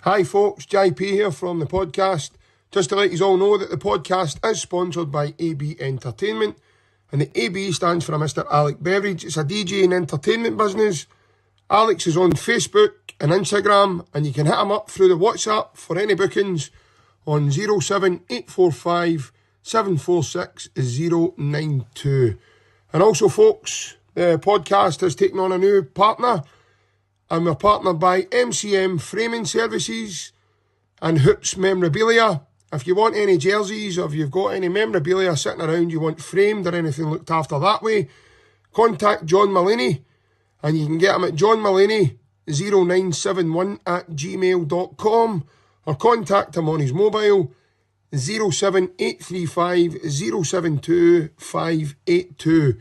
Hi folks, JP here from the podcast. Just to let you all know that the podcast is sponsored by AB Entertainment, and the AB stands for Mr. Alec Beveridge. It's a DJ and entertainment business. Alex is on Facebook and Instagram, and you can hit him up through the WhatsApp for any bookings on 07845 746 092. And also folks, the podcast has taken on a new partner, and we're partnered by MCM Framing Services and Hoops Memorabilia. If you want any jerseys, or if you've got any memorabilia sitting around you want framed or anything looked after that way, contact John Mullaney, and you can get him at johnmullaney0971@gmail.com, or contact him on his mobile 07835 072 582.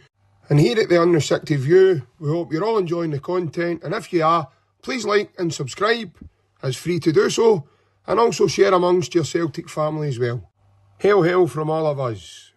And here at the Unrestricted View, we hope you're all enjoying the content, and if you are, please like and subscribe. It's free to do so, and also share amongst your Celtic family as well. Hail, hail from all of us.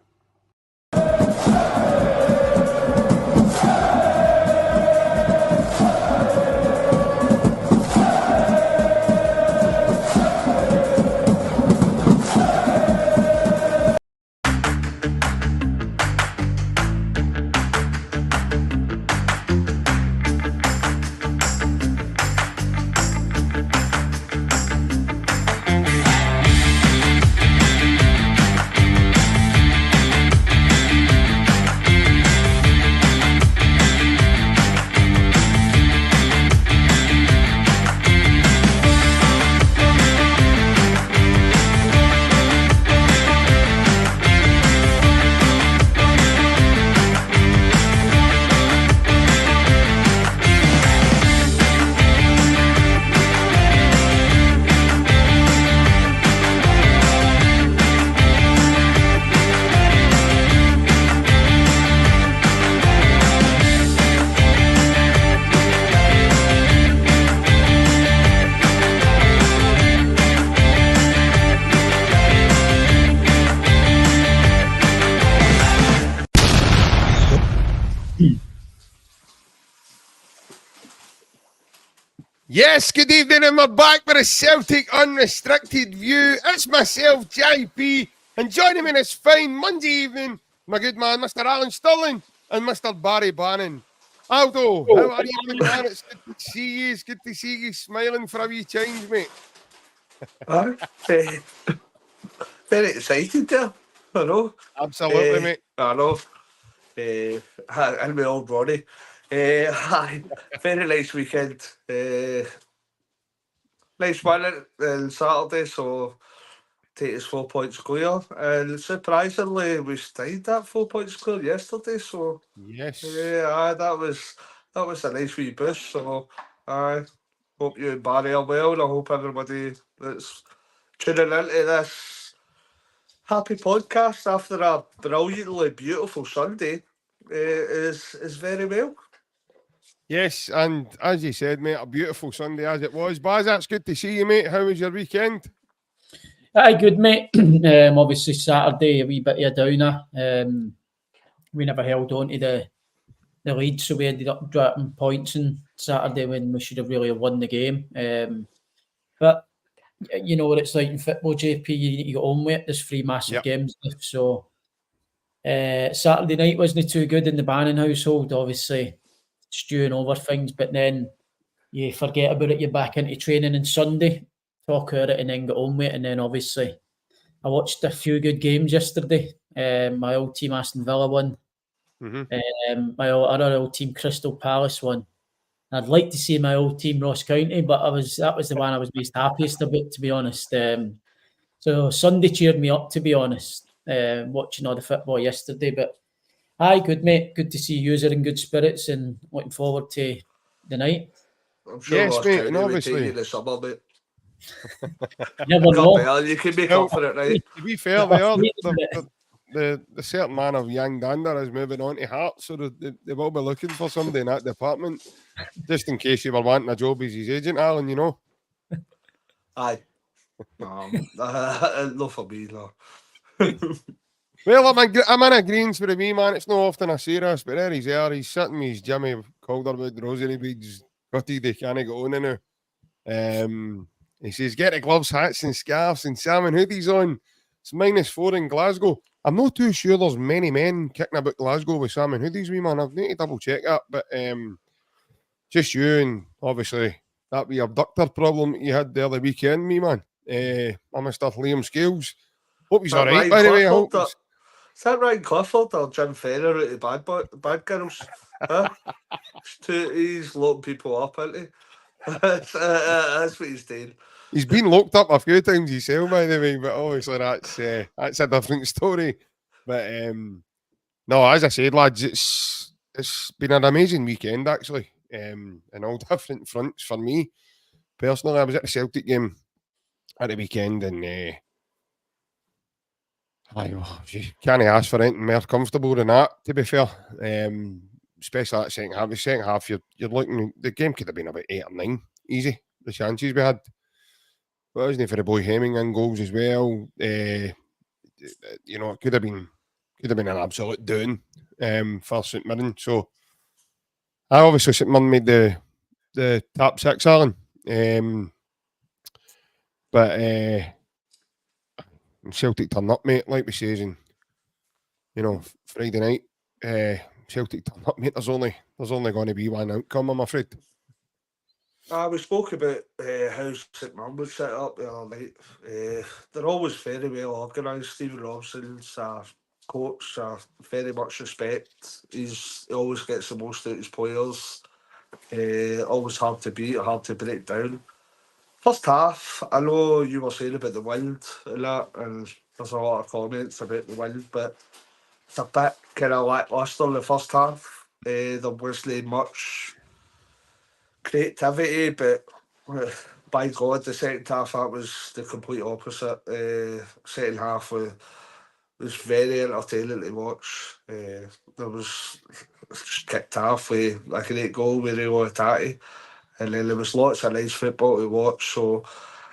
Yes, good evening, and we're back with a Celtic Unrestricted View. It's myself, JP, and joining me this fine Monday evening, my good man, Mr. Alan Stirling, and Mr. Barry Bannan. Aldo, how are you, good man? It's good to see you. It's good to see you smiling for a wee change, mate. Very excited there, I know. Absolutely, mate. I know. And my old body. Very nice weekend. Nice weather on Saturday, so take us 4 points clear. And surprisingly, we stayed that 4 points clear yesterday. So yes, that was a nice wee boost. So I hope you and Barry are well, and I hope everybody that's tuning into this happy podcast after a brilliantly beautiful Sunday is very well. Yes, and as you said, mate, a beautiful Sunday as it was. Baz, that's good to see you, mate. How was your weekend? Aye, good, mate. Obviously, Saturday, a wee bit of a downer. We never held on to the lead, so we ended up dropping points on Saturday when we should have really won the game. But you know what it's like in football, JP. You need to get on with it. There's 3 massive games left. So Saturday night wasn't too good in the Bannan household, obviously stewing over things, but then you forget about it, you're back into training on Sunday, talk about it and then get on with it. And then obviously I watched a few good games yesterday. My old team Aston Villa won. My other old team Crystal Palace won. I'd like to see my old team Ross County, but that was the one I was most happiest about, to be honest. So Sunday cheered me up, to be honest, watching all the football yesterday. But aye, good, mate. Good to see you in good spirits and looking forward to the night. I'm sure yes, Ross mate, County and obviously will take you the summer, mate. Never know. You can make up for it, right? To be fair, the certain man of young dander is moving on to Hearts, so they will be looking for somebody in that department, just in case you were wanting a job as his agent, Alan, you know. Aye. Not for me, no. Well, I'm in agreement with me, man. It's not often I say this, but there he's there. He's sitting with his Jimmy Calderwood rosary beads. Gutted they can't get on now. He says, get the gloves, hats and scarves and salmon hoodies on. It's -4 in Glasgow. I'm not too sure there's many men kicking about Glasgow with salmon hoodies, wee man. I've need to double check that. But just you and obviously that wee abductor problem you had the other weekend, me man. My Mr. Liam Scales. Hope he's all right, by the way. I hope Is that Ryan Clifford or Jim Ferrer out of Bad Girls? Huh? He's locking people up, isn't he? That's what he's doing. He's been locked up a few times himself, by the way, but obviously that's a different story. But no, as I said, lads, it's been an amazing weekend actually, in all different fronts for me personally. I was at the Celtic game at the weekend, and you can't ask for anything more comfortable than that. To be fair, especially that second half. The second half, you're looking. The game could have been about 8 or 9, easy. The chances we had. But wasn't it for the boy Hemming in goals as well? It could have been an absolute doing for St Mirren. So, I obviously St Mirren made the top 6, Alan. But Celtic turn up, mate, like we says, and Friday night, Celtic turn up, mate. There's only going to be one outcome, I'm afraid. We spoke about how St Mirren was set up the other night. They're always very well organised. Stephen Robson's coach, very much respect. He always gets the most out of his players. Always hard to beat, hard to break down. First half, I know you were saying about the wind and that, and there's a lot of comments about the wind, but it's a bit kind of lacklustre in the first half. There wasn't much creativity, but by God, the second half, that was the complete opposite. Second half was very entertaining to watch. There was kicked off with a great goal with Rio Atati, and then there was lots of nice football to watch. So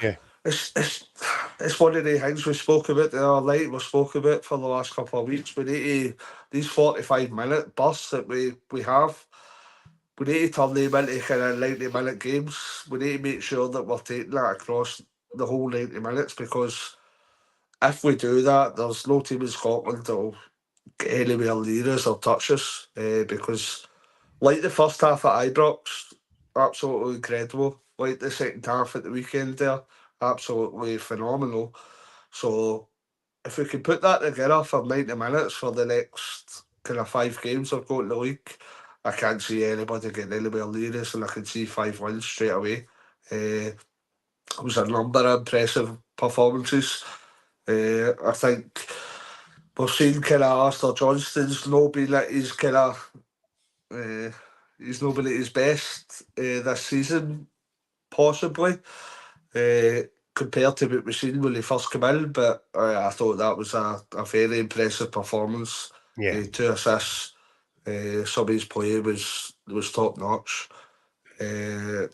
yeah, it's one of the things we spoke about the other night. We spoke about for the last couple of weeks. We need to, these 45-minute bursts that we have. We need to turn them into kind of 90-minute games. We need to make sure that we're taking that across the whole 90 minutes, because if we do that, there's no team in Scotland that will get anywhere near us or touch us. Because, like the first half at Ibrox, absolutely incredible. Like the second half at the weekend there, absolutely phenomenal. So, if we can put that together for 90 minutes for the next kind of 5 games I've got in the league, I can't see anybody getting anywhere near us, and I can see 5 wins straight away. It was a number of impressive performances. I think we've seen kind of Alistair Johnston's not been at his kind of he's not been at his best this season, possibly, compared to what we've seen when he first came in. But I thought that was a very impressive performance. yeah. 2 assists. Some of his play was top notch. Kind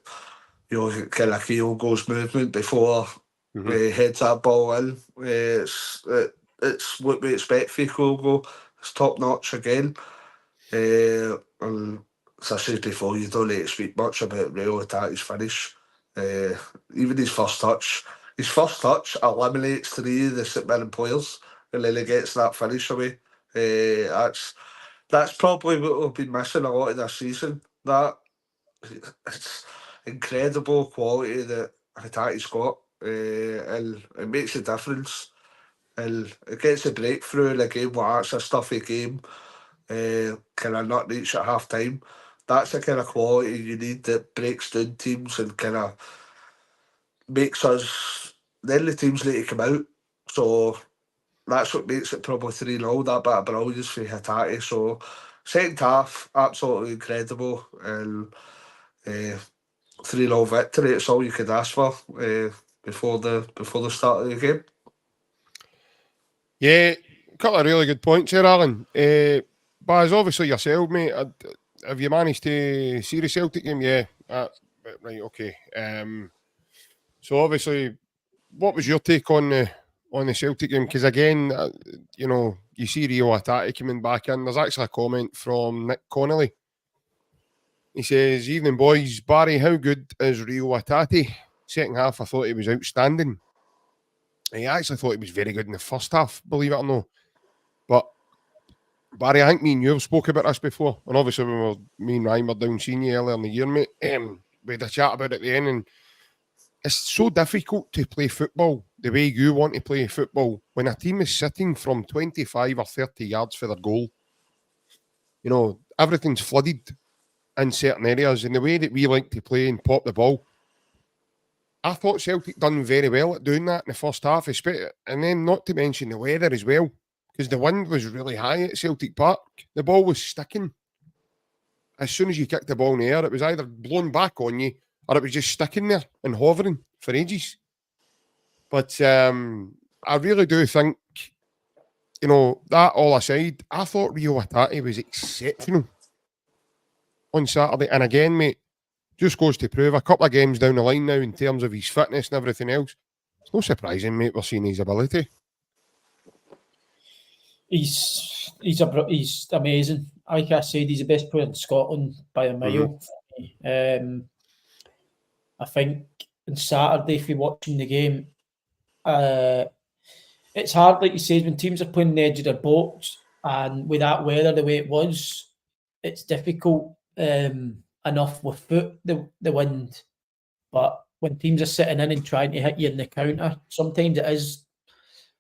of Kyogo's movement before he heads that ball in. It's what we expect for Kyogo. It's top notch again. And as I said before, you don't need to speak much about Rio Atati's finish. Even his first touch eliminates 3 of the St Mirren players, and then he gets that finish away. That's probably what we've been missing a lot of this season. That it's incredible quality that Hatati's got, and it makes a difference. And it gets a breakthrough in a game where it's a stuffy game, kind of not reach at half time. That's the kind of quality you need that breaks down teams and kind of makes us. Then the teams need to come out. So that's what makes it probably 3-0, that bit of brilliance for Hatati. So second half, absolutely incredible, and 3-0 victory. It's all you could ask for before the start of the game. Yeah, a couple of really good points here, Alan. But as obviously yourself, mate, have you managed to see the Celtic game? Yeah, right, okay. So obviously, what was your take on the Celtic game? Because again, you see Rio Atati coming back in. There's actually a comment from Nick Connolly. He says, "Evening boys, Barry, how good is Rio Atati?" Second half, I thought he was outstanding. I actually thought he was very good in the first half, believe it or not. But Barry, I think me and you have spoke about this before, and obviously me and Ryan were down seeing you earlier in the year, mate. We had a chat about it at the end, and it's so difficult to play football the way you want to play football when a team is sitting from 25 or 30 yards for their goal. You know, everything's flooded in certain areas, and the way that we like to play and pop the ball, I thought Celtic done very well at doing that in the first half, and then not to mention the weather as well, because the wind was really high at Celtic Park. The ball was sticking. As soon as you kicked the ball in the air, it was either blown back on you or it was just sticking there and hovering for ages. But I really do think, you know, that all aside, I thought Rio Hatate was exceptional on Saturday. And again, mate, just goes to prove a couple of games down the line now in terms of his fitness and everything else. It's no surprising, mate, we're seeing his ability. He's amazing. Like I said, he's the best player in Scotland by a mile. I think on Saturday, if you're watching the game, it's hard, like you said, when teams are playing the edge of their box, and with that weather the way it was, it's difficult enough with the wind. But when teams are sitting in and trying to hit you in the counter, sometimes it is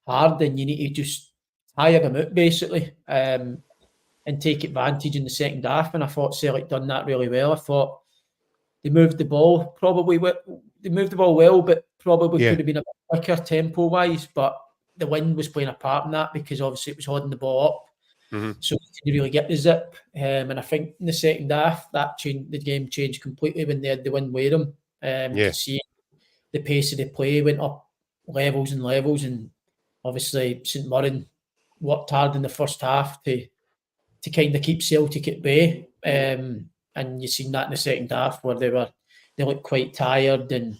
hard, and you need to just tire them out, basically, and take advantage in the second half. And I thought Celtic done that really well. I thought they moved the ball well, but probably could have been a bit quicker tempo-wise. But the wind was playing a part in that, because obviously it was holding the ball up. So you didn't really get the zip. And I think in the second half, the game changed completely when they had the wind with them. You see the pace of the play went up levels and levels, and obviously St Mirren worked hard in the first half to kind of keep Celtic at bay. And you've seen that in the second half, where they looked quite tired and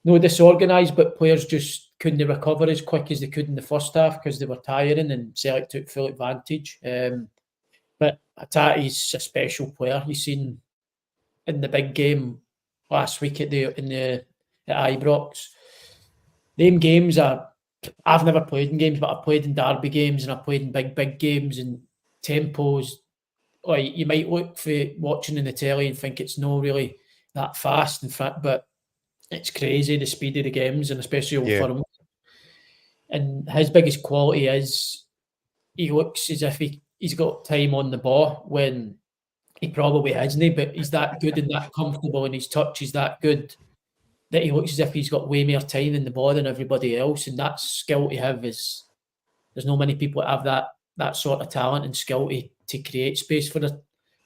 no disorganised, but players just couldn't recover as quick as they could in the first half because they were tiring, and Celtic took full advantage. But Hatate's a special player. You've seen in the big game last week at Ibrox. Them games I've never played in games, but I've played in derby games and I've played in big games, and tempos, like, you might look for watching in the telly and think it's not really that fast, in fact, but it's crazy the speed of the games, and especially Old Firm. And his biggest quality is he looks as if he's got time on the ball when he probably hasn't, but he's that good and that comfortable, and his touch is that good that he looks as if he's got way more time in the ball than everybody else. And that skill to have there's no many people that have that sort of talent and skill to create space for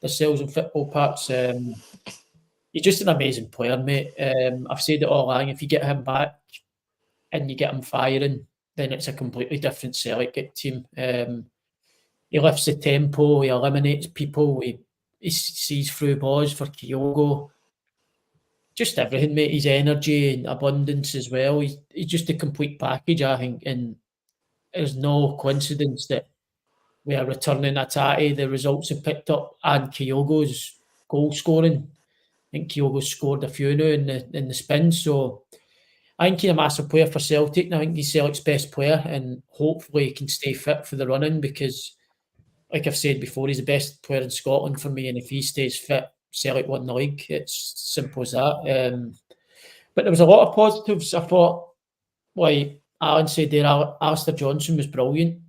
themselves in football parks. He's just an amazing player, mate. I've said it all along. If you get him back and you get him firing, then it's a completely different Celtic team. He lifts the tempo, he eliminates people, he sees through balls for Kyogo. Just everything, mate. His energy and abundance as well. He's just a complete package, I think. And there's no coincidence that we are returning Hatate. The results have picked up, and Kyogo's goal scoring. I think Kyogo's scored a few now in the spin. So I think he's a massive player for Celtic, and I think he's Celtic's best player, and hopefully he can stay fit for the run-in, because, like I've said before, he's the best player in Scotland for me, and if he stays fit, Celtic won the league. It's simple as that. But there was a lot of positives. I thought, like Alan said there, Alistair Johnson was brilliant.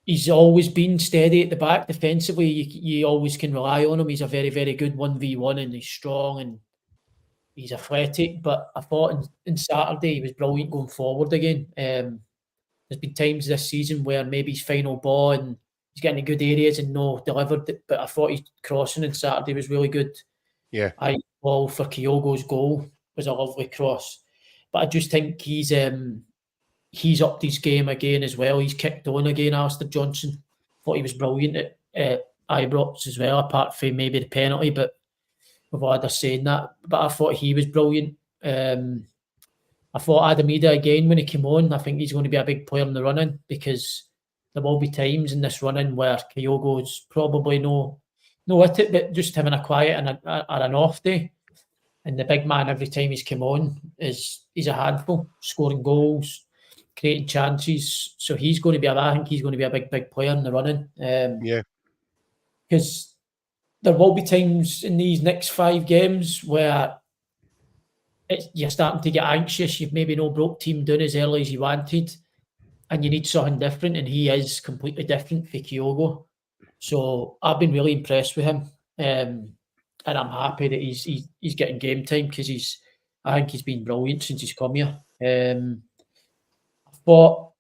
He's always been steady at the back defensively. You always can rely on him. He's a very, very good 1v1, and he's strong and he's athletic. But I thought in Saturday he was brilliant going forward again. There's been times this season where maybe his final ball and he's getting in good areas and no delivered, but I thought his crossing on Saturday was really good. Yeah. Ball for Kyogo's goal was a lovely cross. But I just think he's upped his game again as well. He's kicked on again, Alistair Johnson. Thought he was brilliant at Ibrox as well, apart from maybe the penalty, but with others saying that. But I thought he was brilliant. I thought Adam Idah again when he came on. I think he's going to be a big player in the run-in, because there will be times in this run-in where Kyogo's probably no at it, but just having a quiet and an off day. And the big man, every time he's come on, he's a handful, scoring goals, creating chances. So he's going to be, I think he's going to be a big player in the running. Because there will be times in these next 5 games where you're starting to get anxious. You've maybe not broke team down as early as you wanted, and you need something different, and he is completely different for Kyogo. So I've been really impressed with him. And I'm happy that he's getting game time, because I think he's been brilliant since he's come here. I thought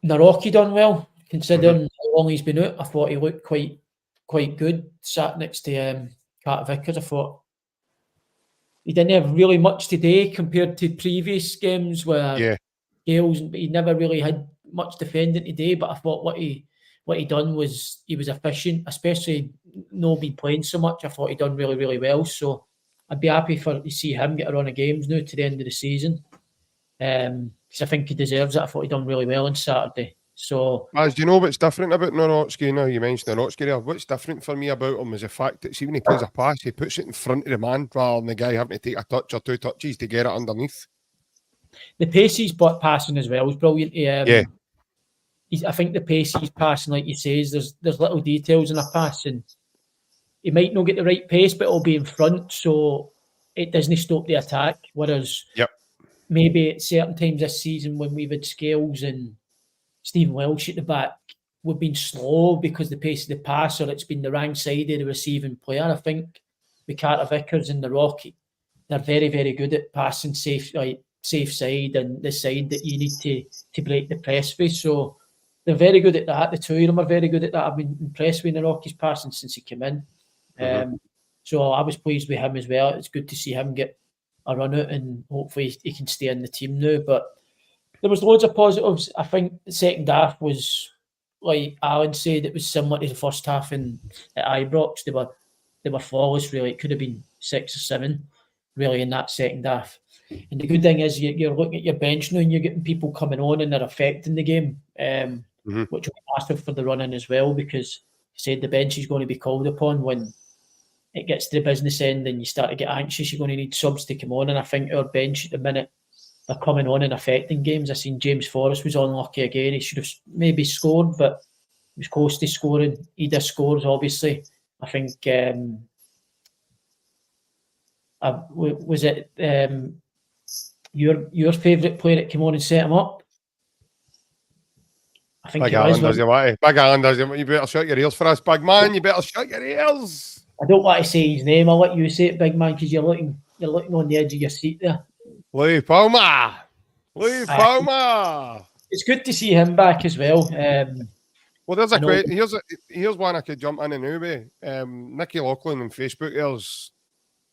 Narocki done well, considering how long he's been out. I thought he looked quite good, sat next to Carter Vickers. I thought he didn't have really much today compared to previous games where he never really had much defending today. But I thought what he done was he was efficient, especially not been playing so much. I thought he done really well. So I'd be happy to see him get a run of games now to the end of the season, because I think he deserves it. I thought he done really well on Saturday. So, as do you know what's different about Narocki? Now you mentioned Narocki there. What's different for me about him is the fact that, see, when he plays a pass, he puts it in front of the man rather than the guy having to take a touch or 2 touches to get it underneath. The pace he's passing as well is brilliant. I think the pace he's passing, like you say, there's little details in a pass, and he might not get the right pace, but it'll be in front, so it doesn't stop the attack. Whereas maybe at certain times this season when we've had Scales and Stephen Welsh at the back, we've been slow because the pace of the pass, or it's been the wrong side of the receiving player. I think with Carter Vickers and the Rocky, they're very good at passing safe side and the side that you need to break the press with. So they're very good at that. The two of them are very good at that. I've been impressed with the Rockies passing since he came in. So I was pleased with him as well. It's good to see him get a run out, and hopefully he can stay in the team now. But there was loads of positives. I think the second half was, like Alan said, it was similar to the first half at Ibrox. They were flawless, really. It could have been 6 or 7, really, in that second half. And the good thing is you're looking at your bench now and you're getting people coming on and they're affecting the game, which will be massive for the run-in as well, because you said the bench is going to be called upon when it gets to the business end and you start to get anxious. You're going to need subs to come on, and I think our bench at the minute are coming on and affecting games. I seen James Forrest was unlucky again. He should have maybe scored, but he was close to scoring. Idah scores, obviously. I think was it your favourite player that came on and set him up? I think Big Alan does you want to. Big Alan does you. You better shut your ears for us, big man. You better shut your ears. I don't want to say his name. I'll let you say it, big man, because you're looking on the edge of your seat there. Louis Palmer. It's good to see him back as well. Well, there's a question. Here's one I could jump in and out with. Nicky Loughlin on Facebook there's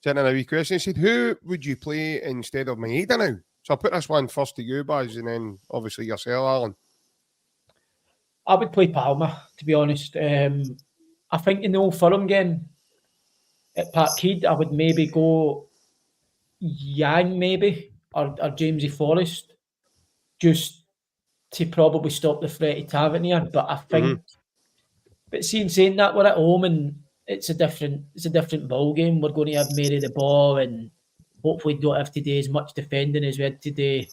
sending a wee question. He said, "Who would you play instead of Idah now?" So I'll put this one first to you, Baz, and then obviously yourself, Alan. I would play Palmer, to be honest. I think in the Old Firm game at Parkhead, I would maybe go Yang, maybe, or Jamesy Forrest, just to probably stop the threat of Tavernier. But I think, but saying that, we're at home and it's a different ball game. We're going to have Mary the ball, and hopefully don't have to do as much defending as we had today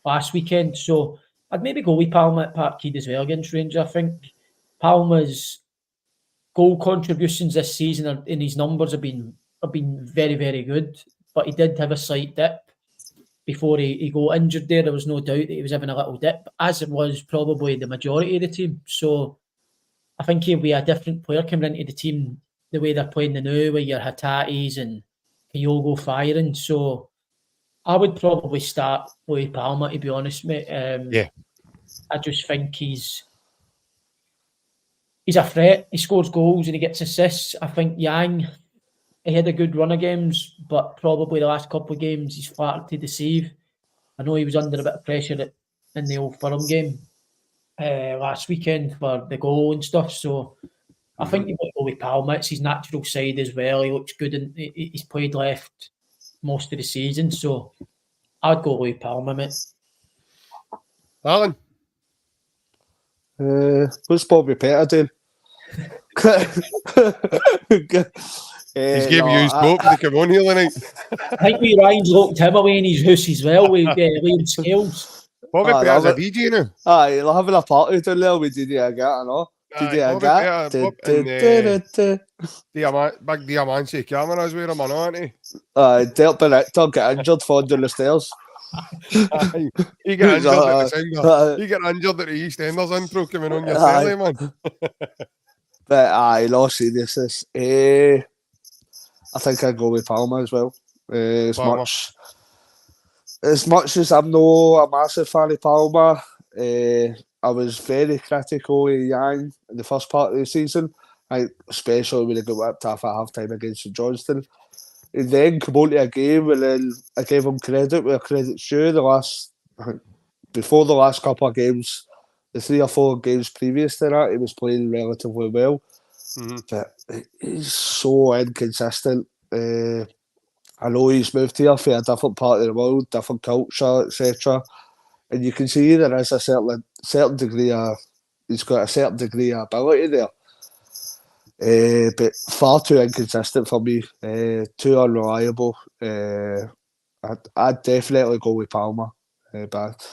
last weekend. So I'd maybe go with Palmer at Parkhead as well against Rangers. I think Palmer's goal contributions this season in his numbers have been very good, but he did have a slight dip before he got injured there. There was no doubt that he was having a little dip, as it was probably the majority of the team. So I think he'll be a different player coming into the team the way they're playing the now, with your Hatatis and Kyogo firing. So I would probably start with Palmer, to be honest, mate. I just think he's a threat. He scores goals and he gets assists. I think Yang, he had a good run of games, but probably the last couple of games he's flattered to deceive. I know he was under a bit of pressure in the Old Firm game last weekend for the goal and stuff. So I think you might go with Palmer. It's his natural side as well. He looks good, and he's played left most of the season. So I'd go with Palmer, mate. Alan? What's Bobby Petter doing? He's giving you his hope to come on here tonight. I think we Ryan's locked him away in his house as well with Liam Scales. Bobby Peter as a DJ now. Aye, they're having a party down there with Didi Agata, no? Didi Agata. Big Diamante cameras with him, aren't he? Aye, Dirk Benector got injured falling down the stairs. He got injured at the singer. He got injured at the EastEnders intro coming on your telly, man. But aye, no seriousness. I think I'd go with Palmer as well. As much as I'm no a massive fan of Palmer, I was very critical of Yang in the first part of the season. Especially when he got whipped off at half time against St Johnstone. He then came on to a game and then I gave him credit where credit's due. Before the last couple of games, the 3 or 4 games previous to that, he was playing relatively well. But he's so inconsistent. I know he's moved here for a different part of the world, different culture, etc. And you can see there is a certain degree of, he's got a certain degree of ability there. But far too inconsistent for me, too unreliable. I'd definitely go with Palmer. But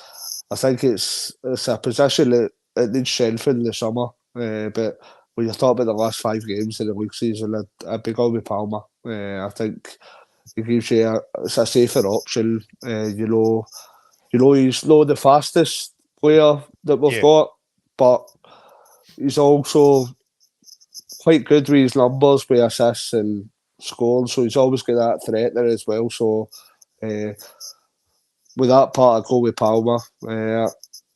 I think it's a position that it needs strengthening this summer. But when you're talking about the last 5 games in the league season, I'd be going with Palmer. I think it gives you it's a safer option. You know he's not the fastest player that we've got, but he's also quite good with his numbers, with assists and scoring. So he's always got that threat there as well. So with that part, I go with Palmer.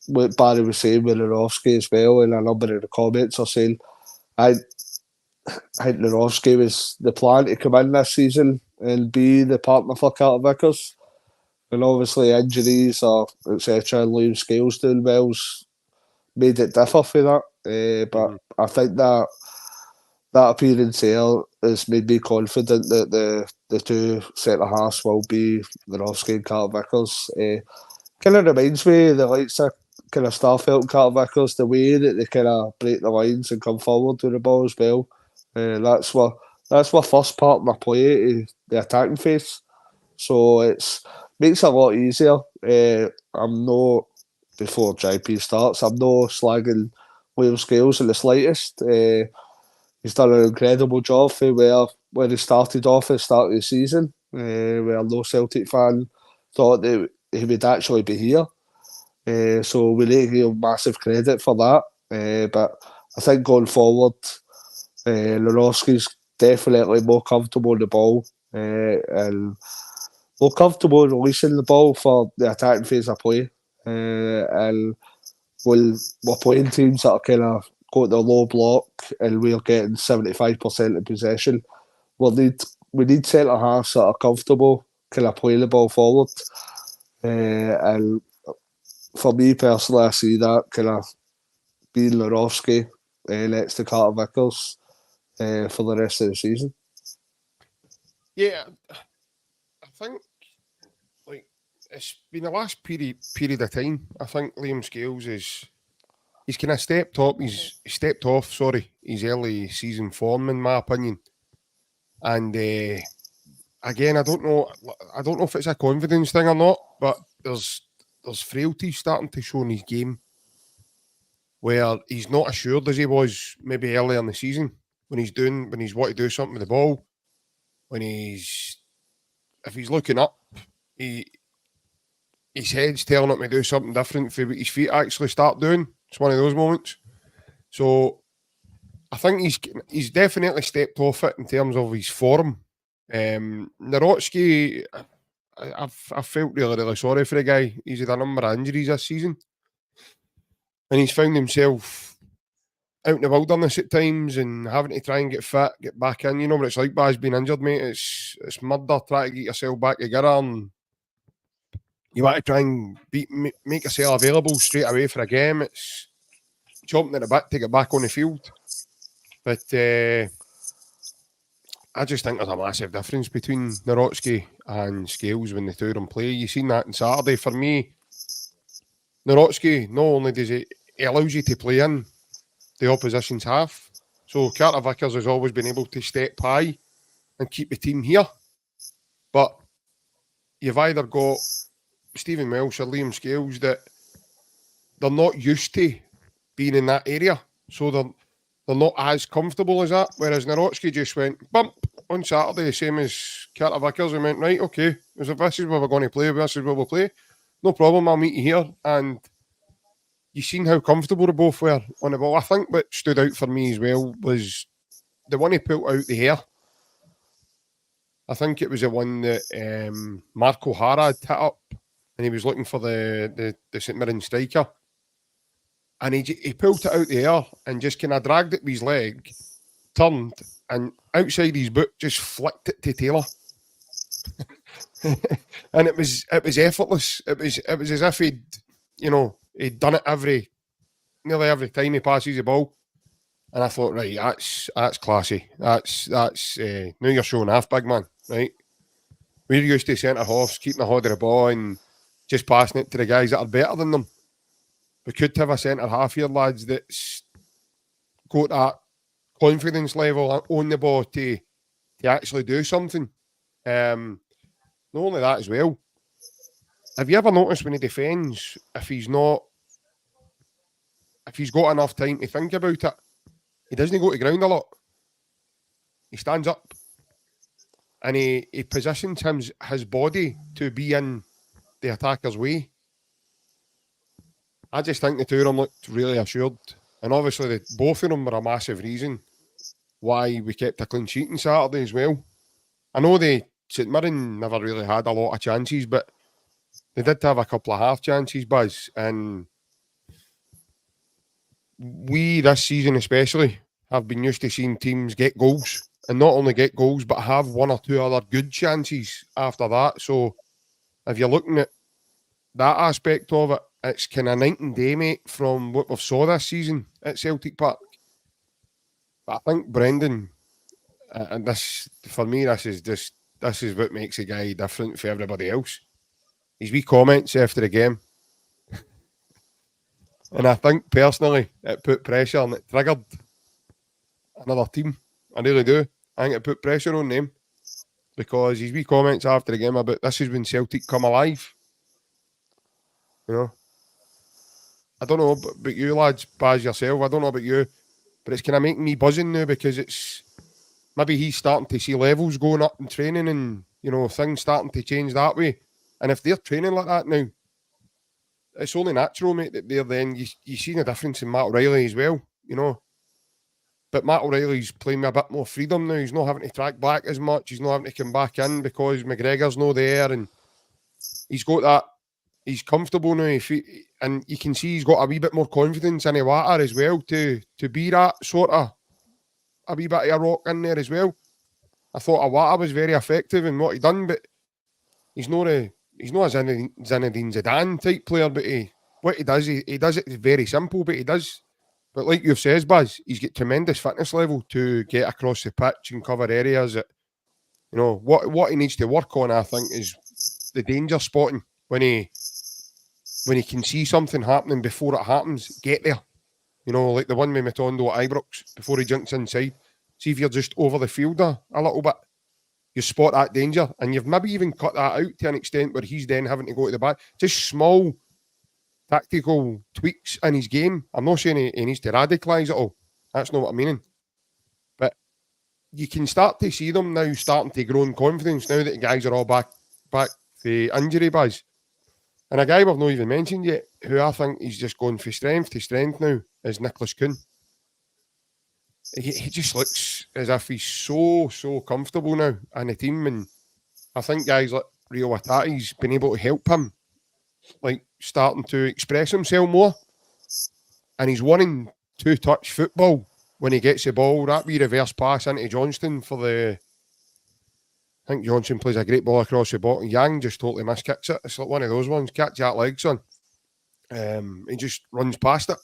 What Barry was saying with Nerowski as well, and a number of the comments are saying, I think Nerowski was the plan to come in this season and be the partner for Carter Vickers. And obviously injuries or etc. and Liam Scales doing well's made it differ for that. But I think that appearance there has made me confident that the 2 centre-halves will be Nerowski and Carter Vickers. Kind of reminds me of the likes of kind of Starfelt and Carter Vickers, the way that they kind of break the lines and come forward with the ball as well. That's my first part of my play, the attacking phase. So it's makes it a lot easier. I'm not, before JP starts, I'm not slagging Liam Scales in the slightest. He's done an incredible job for where he started off at the start of the season, where no Celtic fan thought that he would actually be here. So we need to give massive credit for that. But I think going forward, Nerowski's definitely more comfortable on the ball and more comfortable releasing the ball for the attacking phase of play. And we're playing teams that are kind of got the low block and we're getting 75% of possession. We need centre halves that are comfortable, kind of playing the ball forward. And for me personally, I see that kind of being Nerowski next to Carter Vickers for the rest of the season. Yeah, I think it's been the last period of time. I think Liam Scales he's kind of stepped off his early season form, in my opinion. And again, I don't know if it's a confidence thing or not, but there's frailty starting to show in his game where he's not assured as he was maybe earlier in the season when he's want to do something with the ball. If he's looking up, his head's telling him to do something different for what his feet actually start doing. It's one of those moments. So I think he's definitely stepped off it in terms of his form. Nerowski, I felt really sorry for the guy. He's had a number of injuries this season. And he's found himself out in the wilderness at times and having to try and get fit, get back in. You know what it's like, Baz, being injured, mate. It's murder trying to get yourself back together, and you want to try and make yourself available straight away for a game. It's chomping at the bit to get back on the field. But I just think there's a massive difference between Nerowski and Scales when the two of them play. You've seen that on Saturday. For me, Nerowski, not only does he allows you to play in the opposition's half. So Carter Vickers has always been able to step high and keep the team here. But you've either got Stephen Welsh or Liam Scales that they're not used to being in that area, so they're not as comfortable as that. Whereas Narotsky just went bump on Saturday, same as Carter Vickers, and went, right, okay, if this is where we're going to play, this is where we'll play. No problem, I'll meet you here. And you've seen how comfortable they both were on the ball. I think what stood out for me as well was the one he pulled out the hair. I think it was the one that Mark O'Hara had hit up, and he was looking for the St Mirren striker. And he pulled it out the air and just kind of dragged it with his leg, turned, and outside his boot just flicked it to Taylor. And it was effortless. It was as if he'd done it nearly every time he passes the ball. And I thought, right, that's classy. That's now you're showing off, big man, right? We're used to centre halves keeping a hold of the ball and just passing it to the guys that are better than them. We could have a centre half here, lads, that's got that confidence level on the ball to actually do something. Not only that as well. Have you ever noticed when he defends, if he's got enough time to think about it, he doesn't go to ground a lot. He stands up and he positions his body to be in the attacker's way. I just think the two of them looked really assured. And obviously, both of them were a massive reason why we kept a clean sheet on Saturday as well. I know St Mirren never really had a lot of chances, but they did have a couple of half chances, Buzz. And we, this season especially, have been used to seeing teams get goals. And not only get goals, but have one or two other good chances after that. So if you're looking at that aspect of it, it's kind of night and day, mate, from what we've saw this season at Celtic Park. But I think Brendan, and this, for me, this is what makes a guy different for everybody else. His wee comments after the game. And I think, personally, it put pressure and it triggered another team. I really do. I think it put pressure on them. Because his wee comments after the game about this is when Celtic come alive. You know? I don't know about you lads, Baz, yourself. I don't know about you. But it's kind of making me buzzing now because it's... Maybe he's starting to see levels going up in training and, things starting to change that way. And if they're training like that now, it's only natural, mate, that they're then... You see the difference in Matt O'Reilly as well, But Matt O'Reilly's playing with a bit more freedom now. He's not having to track back as much. He's not having to come back in because McGregor's not there. And he's got that... He's comfortable now, and you can see he's got a wee bit more confidence in the water as well to be that sort of a wee bit of a rock in there as well. I thought Awata was very effective in what he done, but he's not a Zinedine Zidane type player. But what he does it very simple, but he does. But like you've said, Buzz, he's got tremendous fitness level to get across the pitch and cover areas that what he needs to work on. I think is the danger spotting. When he can see something happening before it happens, get there. Like the one with Matondo at Ibrox, before he jumps inside. See if you're just over the field a little bit. You spot that danger. And you've maybe even cut that out to an extent where he's then having to go to the back. Just small tactical tweaks in his game. I'm not saying he needs to radicalise it all. That's not what I'm meaning. But you can start to see them now starting to grow in confidence now that the guys are all back the injury, Buzz. And a guy we've not even mentioned yet, who I think he's just going from strength to strength now, is Nicholas Kuhn. He just looks as if he's so comfortable now in the team. And I think guys like Rio Watati's been able to help him, like starting to express himself more. And he's winning two-touch football when he gets the ball. That wee reverse pass into Johnston for the... I think Johnson plays a great ball across the bottom. Yang just totally miskicks it. It's like one of those ones. Catch that leg, son. He just runs past it.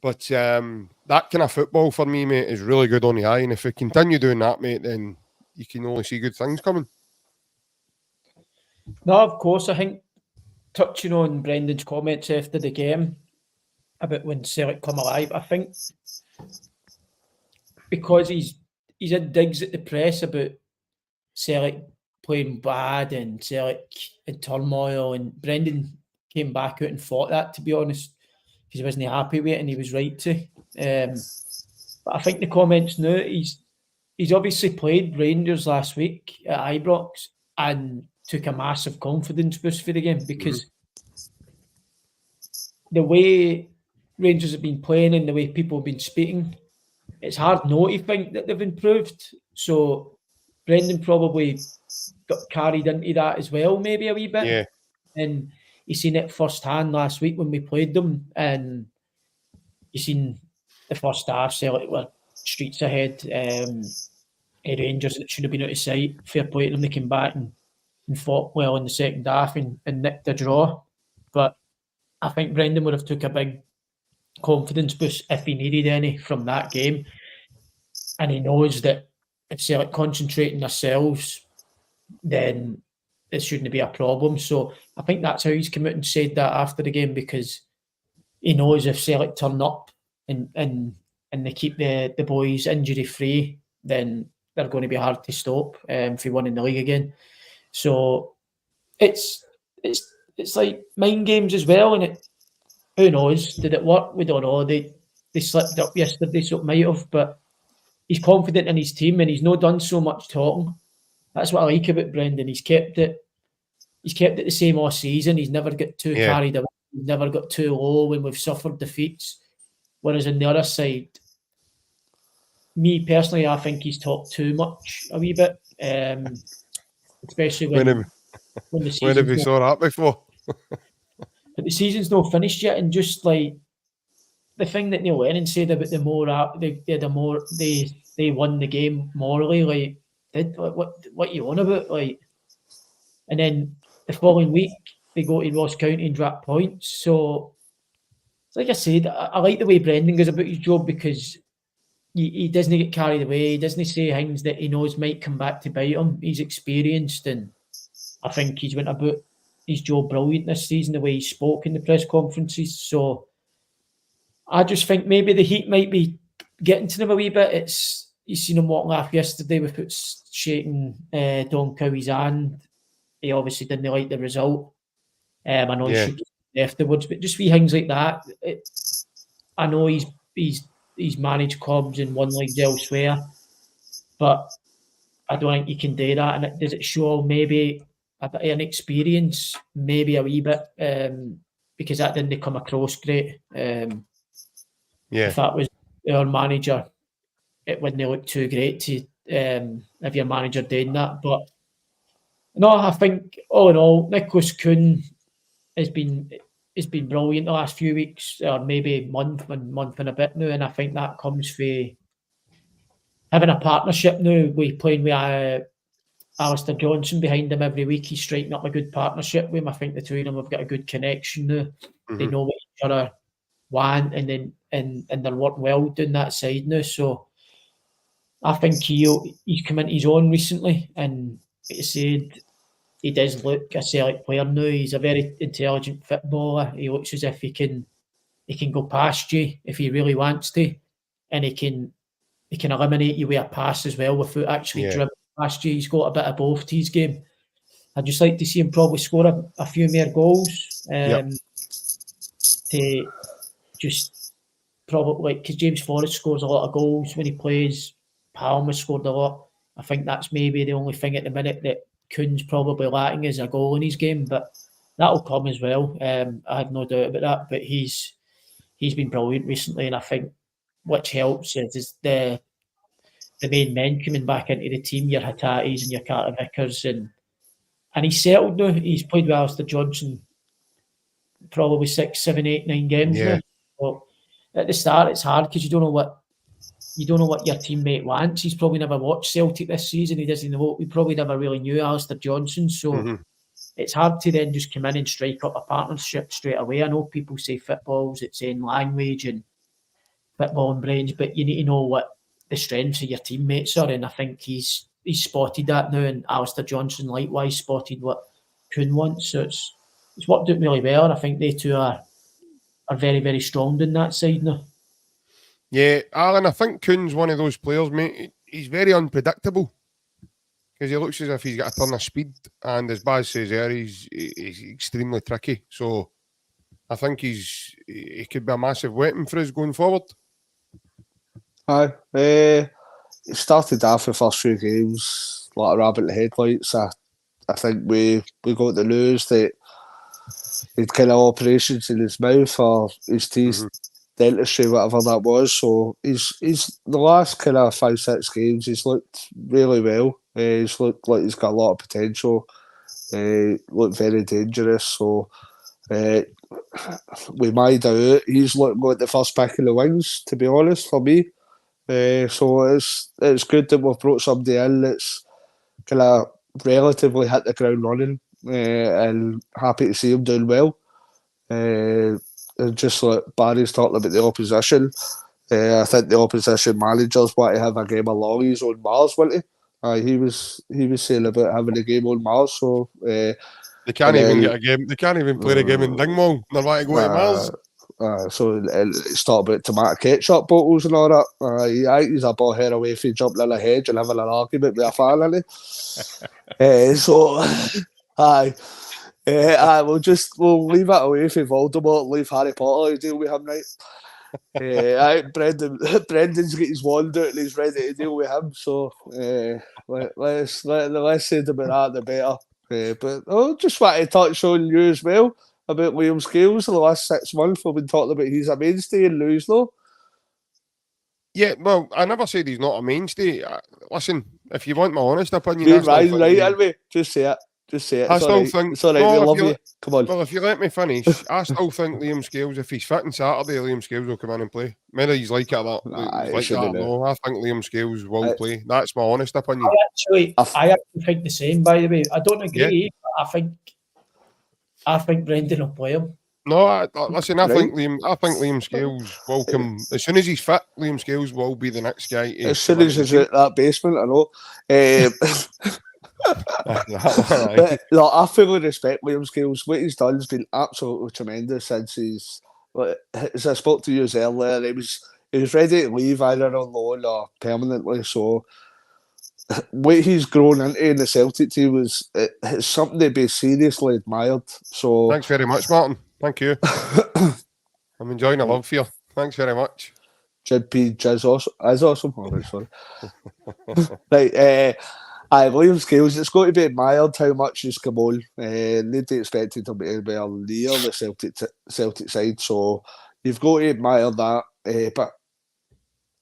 But that kind of football for me, mate, is really good on the eye. And if we continue doing that, mate, then you can only see good things coming. No, of course. I think touching on Brendan's comments after the game about when Celtic come alive, I think because he's he's had digs at the press about Celtic playing bad and Celtic in turmoil, and Brendan came back out and fought that, to be honest, because he wasn't happy with it, and he was right to. But I think the comments now, he's obviously played Rangers last week at Ibrox and took a massive confidence boost for the game, because the way Rangers have been playing and the way people have been speaking, it's hard not to think that they've improved. So Brendan probably got carried into that as well, maybe a wee bit. Yeah. And you seen it firsthand last week when we played them, and you seen the first half, Celtic were streets ahead. Rangers that should have been out of sight. Fair play to them, they came back and fought well in the second half and nicked a draw. But I think Brendan would have took a big confidence boost if he needed any from that game. And he knows that if Celtic concentrate on themselves, then it shouldn't be a problem. So I think that's how he's come out and said that after the game, because he knows if Celtic turn up and they keep the boys injury free, then they're going to be hard to stop if he won in the league again. So it's like mind games as well, and who knows? Did it work? We don't know. They slipped up yesterday, so it might have, but he's confident in his team and he's not done so much talking. That's what I like about Brendan. He's kept it the same all season. He's never got too carried away. He's never got too low when we've suffered defeats. Whereas on the other side, me personally, I think he's talked too much a wee bit. Especially when the season. When have we saw that before? But the season's not finished yet, and just like the thing that Neil Lennon said about they won the game morally, like what you on about, like, and then the following week they go to Ross County and drop points. So like I said, I like the way Brendan goes about his job, because he doesn't get carried away. He doesn't say things that he knows might come back to bite him. He's experienced, and I think he's went about his job brilliant this season, the way he spoke in the press conferences. So I just think maybe the heat might be getting to him a wee bit. You seen him walking off yesterday without shaking Don Cowie's hand. He obviously didn't like the result. I know he should afterwards, but just wee things like that. I know he's managed clubs and won leagues elsewhere, but I don't think you can do that. And does it show maybe a bit of an experience, maybe a wee bit, because that didn't come across great. If that was our manager, it wouldn't look too great to if your manager doing that. But no, I think all in all, Nicholas Kuhn has been brilliant the last few weeks, or maybe month and a bit now, and I think that comes from having a partnership now. We playing with Alistair Johnson behind him every week. He's striking up a good partnership with him. I think the two of them have got a good connection now. They know what each other want, and they're working well doing that side now. So I think he's come into his own recently, and like I said, he does look a Celtic player now. He's a very intelligent footballer. He looks as if he can go past you if he really wants to, and he can eliminate you with a pass as well without actually dribbling past you. He's got a bit of both to his game. I'd just like to see him probably score a few more goals. To just probably, because James Forrest scores a lot of goals when he plays. Palmer's scored a lot. I think that's maybe the only thing at the minute that Kuhn's probably lacking is a goal in his game, but that'll come as well. I have no doubt about that. But he's been brilliant recently, and I think which helps is the main men coming back into the team, your Hatatis and your Carter Vickers, and he's settled now. He's played with Alistair Johnson probably 6, 7, 8, 9 games now. But at the start, it's hard because you don't know what your teammate wants. He's probably never watched Celtic this season. He doesn't know. We probably never really knew Alistair Johnson, so it's hard to then just come in and strike up a partnership straight away. I know people say football's its own language and football and brains, but you need to know what the strengths of your teammates are, and I think he's spotted that now, and Alistair Johnson likewise spotted what Kuhn wants. So it's worked out really well, and I think they two are very, very strong in that side now. Yeah, Alan, I think Kuhn's one of those players, mate. he's very unpredictable because he looks as if he's got a ton of speed, and as Baz says there, he's extremely tricky. So I think he could be a massive weapon for us going forward. Aye. He started off the first few games like a rabbit in the headlights. I think we got the news that he'd kind of operations in his mouth or his teeth, dentistry, whatever that was. So he's the last kind of 5-6 games, he's looked really well. He's looked like he's got a lot of potential. Looked very dangerous. So with my doubt, he's looking like the first pick in the wings, to be honest, for me. So it's good that we've brought somebody in that's kind of relatively hit the ground running, and happy to see him doing well. And just like Barry's talking about the opposition, I think the opposition managers want to have a game of Lollies on Mars, wasn't he? He was saying about having a game on Mars, so they can't even get a game. They can't even play a game in Dingwall. They want to go to Mars. So it's talking about tomato ketchup bottles and all that. He's a ball head away from jumping in a hedge and having an argument with a fan, isn't he? So, we'll leave it away from Voldemort, leave Harry Potter to deal with him, right? Brendan's got his wand out and he's ready to deal with him. So the less said about that, the better. But I just want to touch on you as well about Liam Scales. In the last 6 months, we've been talking about he's a mainstay in Lewis, though. Yeah, well, I never said he's not a mainstay. Listen, if you want my honest opinion, Me and Ryan, right, aren't we? Just say it. I still think it's all right. We love you. Come on. Well, if you let me finish, I still think Liam Scales, if he's fit on Saturday, Liam Scales will come in and play. Whether he's like it or not, no, I think Liam Scales will play. That's my honest opinion. I actually think the same, by the way. I don't agree, but I think Brendan will play him. No, listen, I think Liam Scales will come as soon as he's fit. Liam Scales will be the next guy. As soon as he's at that basement, I know. Look, I fully respect Liam Scales. What he's done has been absolutely tremendous since as I spoke to you earlier, he was ready to leave either on loan or permanently. So what he's grown into in the Celtic team it's something to be seriously admired. So thanks very much, Martin. Thank you. I'm enjoying the love for you. Thanks very much. JP Jizz awesome. Oh, right, sorry. Right, Liam Scales, it's got to be admired how much he's come on. Nobody expected him to be anywhere near the Celtic side, so you've got to admire that. But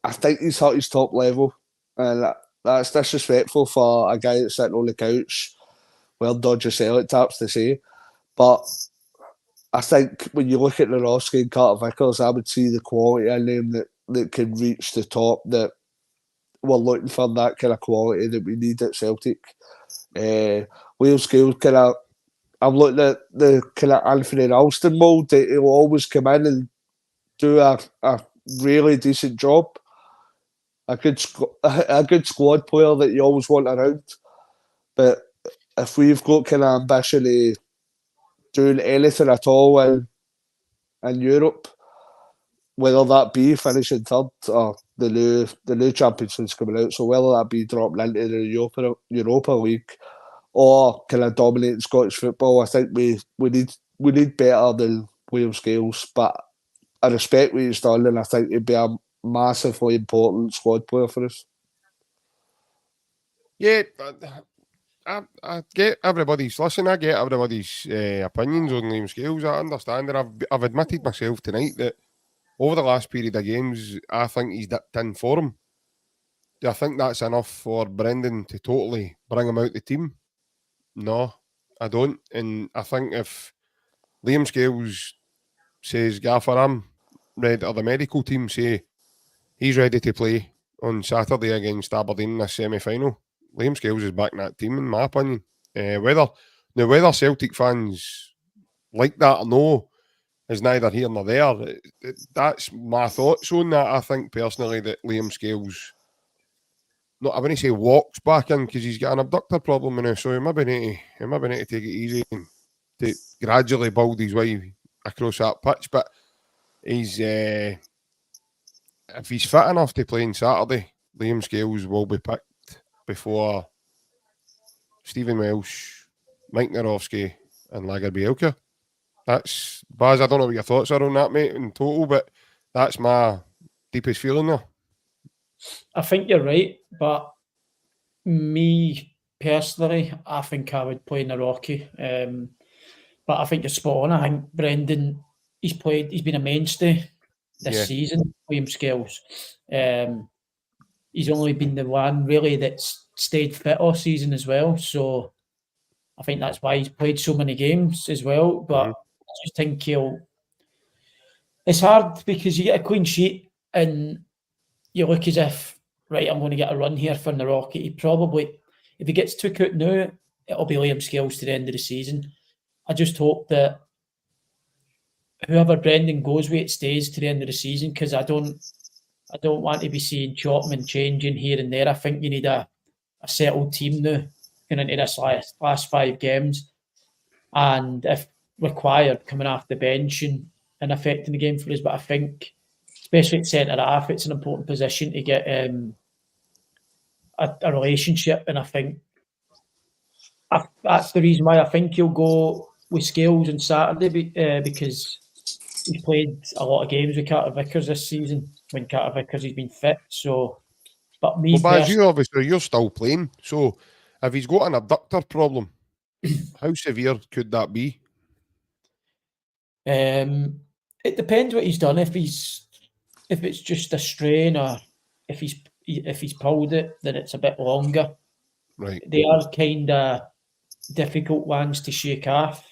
I think he's at his top level, and that's disrespectful for a guy that's sitting on the couch. Well done, your Celtic taps to say. But I think when you look at Lorowski and Carter Vickers, I would see the quality in them that can reach the top, that we're looking for that kind of quality that we need at Celtic. Liam Scales I'm looking at the kind of Anthony Ralston mould that he'll always come in and do a really decent job. A good squad player that you always want around. But if we've got kind of ambition of doing anything at all in Europe, whether that be finishing third or the new championships coming out, so whether that be dropping into the Europa League or kind of dominating Scottish football, I think we need better than Liam Scales. But I respect what he's done, and I think he'd be a massively important squad player for us. Yeah, I get everybody's opinions on Liam Scales. I understand, and I've admitted myself tonight that over the last period of games, I think he's dipped in form. Do I think that's enough for Brendan to totally bring him out the team? No, I don't. And I think if Liam Scales says, Gaffer, I'm ready, or the medical team say he's ready to play on Saturday against Aberdeen in this semi-final, Liam Scales is back in that team, in my opinion. Whether Celtic fans like that or no is neither here nor there. That's my thoughts on that. I think personally that Liam Scales, I wouldn't say walks back in because he's got an abductor problem now, so he maybe need to take it easy and to gradually build his way across that pitch. But he's if he's fit enough to play on Saturday, Liam Scales will be picked before Stephen Welsh, Mike Narowski and Lager Bielka. That's, Baz, I don't know what your thoughts are on that, mate, in total, but that's my deepest feeling there. I think you're right, but me personally, I think I would play Narowski. But I think you're spot on. I think Brendan, he's been a mainstay this season, Liam Scales. He's only been the one really that's stayed fit all season as well. So I think that's why he's played so many games as well. But I just think it's hard because you get a clean sheet and you look as if, right, I'm going to get a run here for Narowski. He probably, if he gets took out now, it'll be Liam Scales to the end of the season. I just hope that whoever Brendan goes with, it stays to the end of the season, because I don't want to be seeing chopping and changing here and there. I think you need a settled team now going into this last 5 games, and if required, coming off the bench and affecting the game for us. But I think, especially at centre half, it's an important position to get a relationship, and I think that's the reason why I think he'll go with Scales on Saturday, because he's played a lot of games with Carter Vickers this season when Carter Vickers has been fit. So, but me, well, Baz, you're still playing. So, if he's got an abductor problem, how severe could that be? It depends what he's done. If it's just a strain, or if he's pulled it, then it's a bit longer. Right. They are kind of difficult ones to shake off,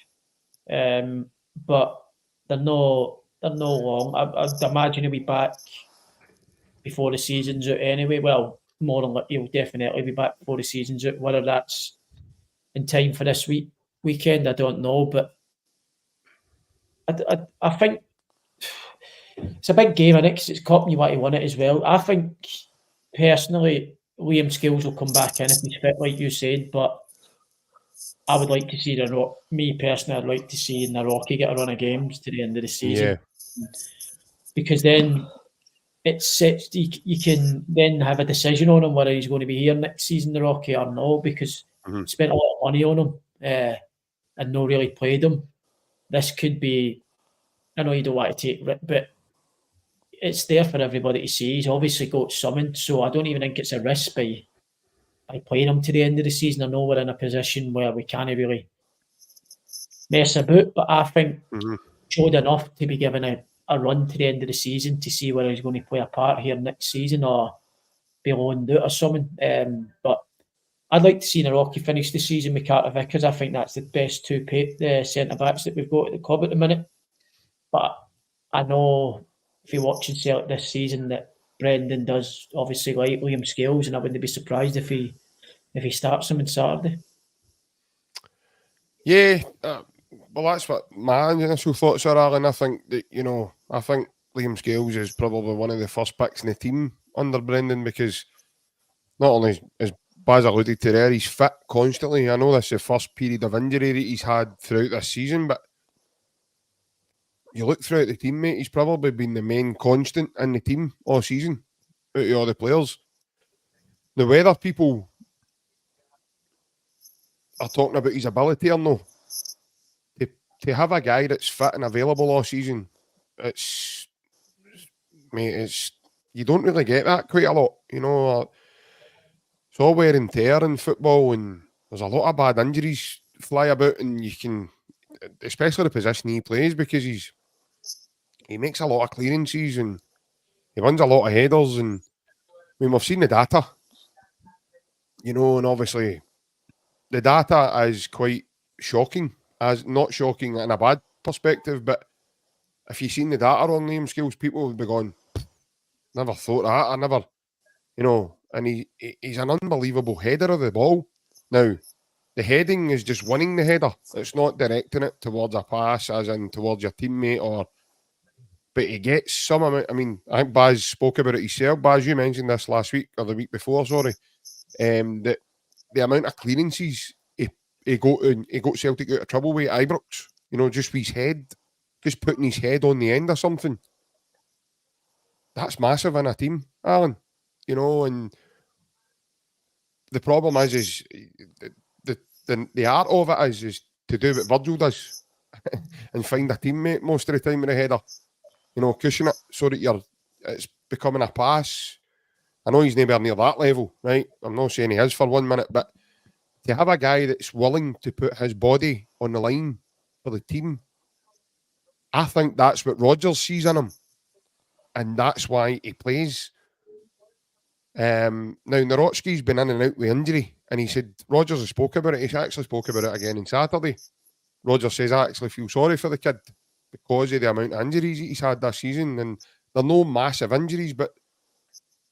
but they're no long. I'd imagine he'll be back before the season's out anyway. Well, more than likely, he'll definitely be back before the season's out. Whether that's in time for this weekend, I don't know. But I think it's a big game, and because it's Cup and you want to win it as well. I think personally, Liam Scales will come back in if he's fit, like you said. But I would like to see me personally, I'd like to see Narowski get a run of games to the end of the season, because then it sets you can then have a decision on him whether he's going to be here next season, Narowski, or no, because spent a lot of money on him and no really played him. This could be, I know you don't want to take it, but it's there for everybody to see. He's obviously got summoned, so I don't even think it's a risk by playing him to the end of the season. I know we're in a position where we can't really mess about, but I think showed enough to be given a run to the end of the season to see whether he's going to play a part here next season or be loaned out or something. But I'd like to see Narowski finish the season with Carter Vickers. I think that's the best two centre-backs that we've got at the club at the minute. But I know if you're watching Celtic this season that Brendan does obviously like Liam Scales, and I wouldn't be surprised if he starts him on Saturday. Yeah, well, that's what my initial thoughts are, Alan. I think that, I think Liam Scales is probably one of the first picks in the team under Brendan, because not only, as Baz alluded to there, he's fit constantly. I know this is the first period of injury that he's had throughout this season, but you look throughout the team, mate, he's probably been the main constant in the team all season, out of all the players. Now, whether people are talking about his ability or no, to have a guy that's fit and available all season, it's you don't really get that quite a lot. It's all wear and tear in football, and there's a lot of bad injuries fly about, and you can, especially the position he plays, because he makes a lot of clearances and he wins a lot of headers, and we've seen the data, and obviously the data is quite shocking, as not shocking in a bad perspective, but if you've seen the data on Liam Scales, people would be going, never thought that, I never, and he's an unbelievable header of the ball. Now, the heading is just winning the header. It's not directing it towards a pass, as in towards your teammate, but he gets some amount. I mean, I think Baz spoke about it himself. Baz, you mentioned this last week, or the week before, sorry, that the amount of clearances he got Celtic out of trouble with Ibrox, just with his head, just putting his head on the end or something. That's massive in a team, Alan. you know, and the problem is the art of it is to do what Virgil does and find a teammate most of the time with a header, you know, cushion it so that it's becoming a pass. I know he's nowhere near that level, right? I'm not saying he is for 1 minute, but to have a guy that's willing to put his body on the line for the team, I think that's what Rodgers sees in him, and that's why he plays. Now, Nawrocki's been in and out with injury, and he said Rodgers has spoke about it. He actually spoke about it again on Saturday. Rodgers says, I actually feel sorry for the kid because of the amount of injuries he's had this season, and they're no massive injuries, but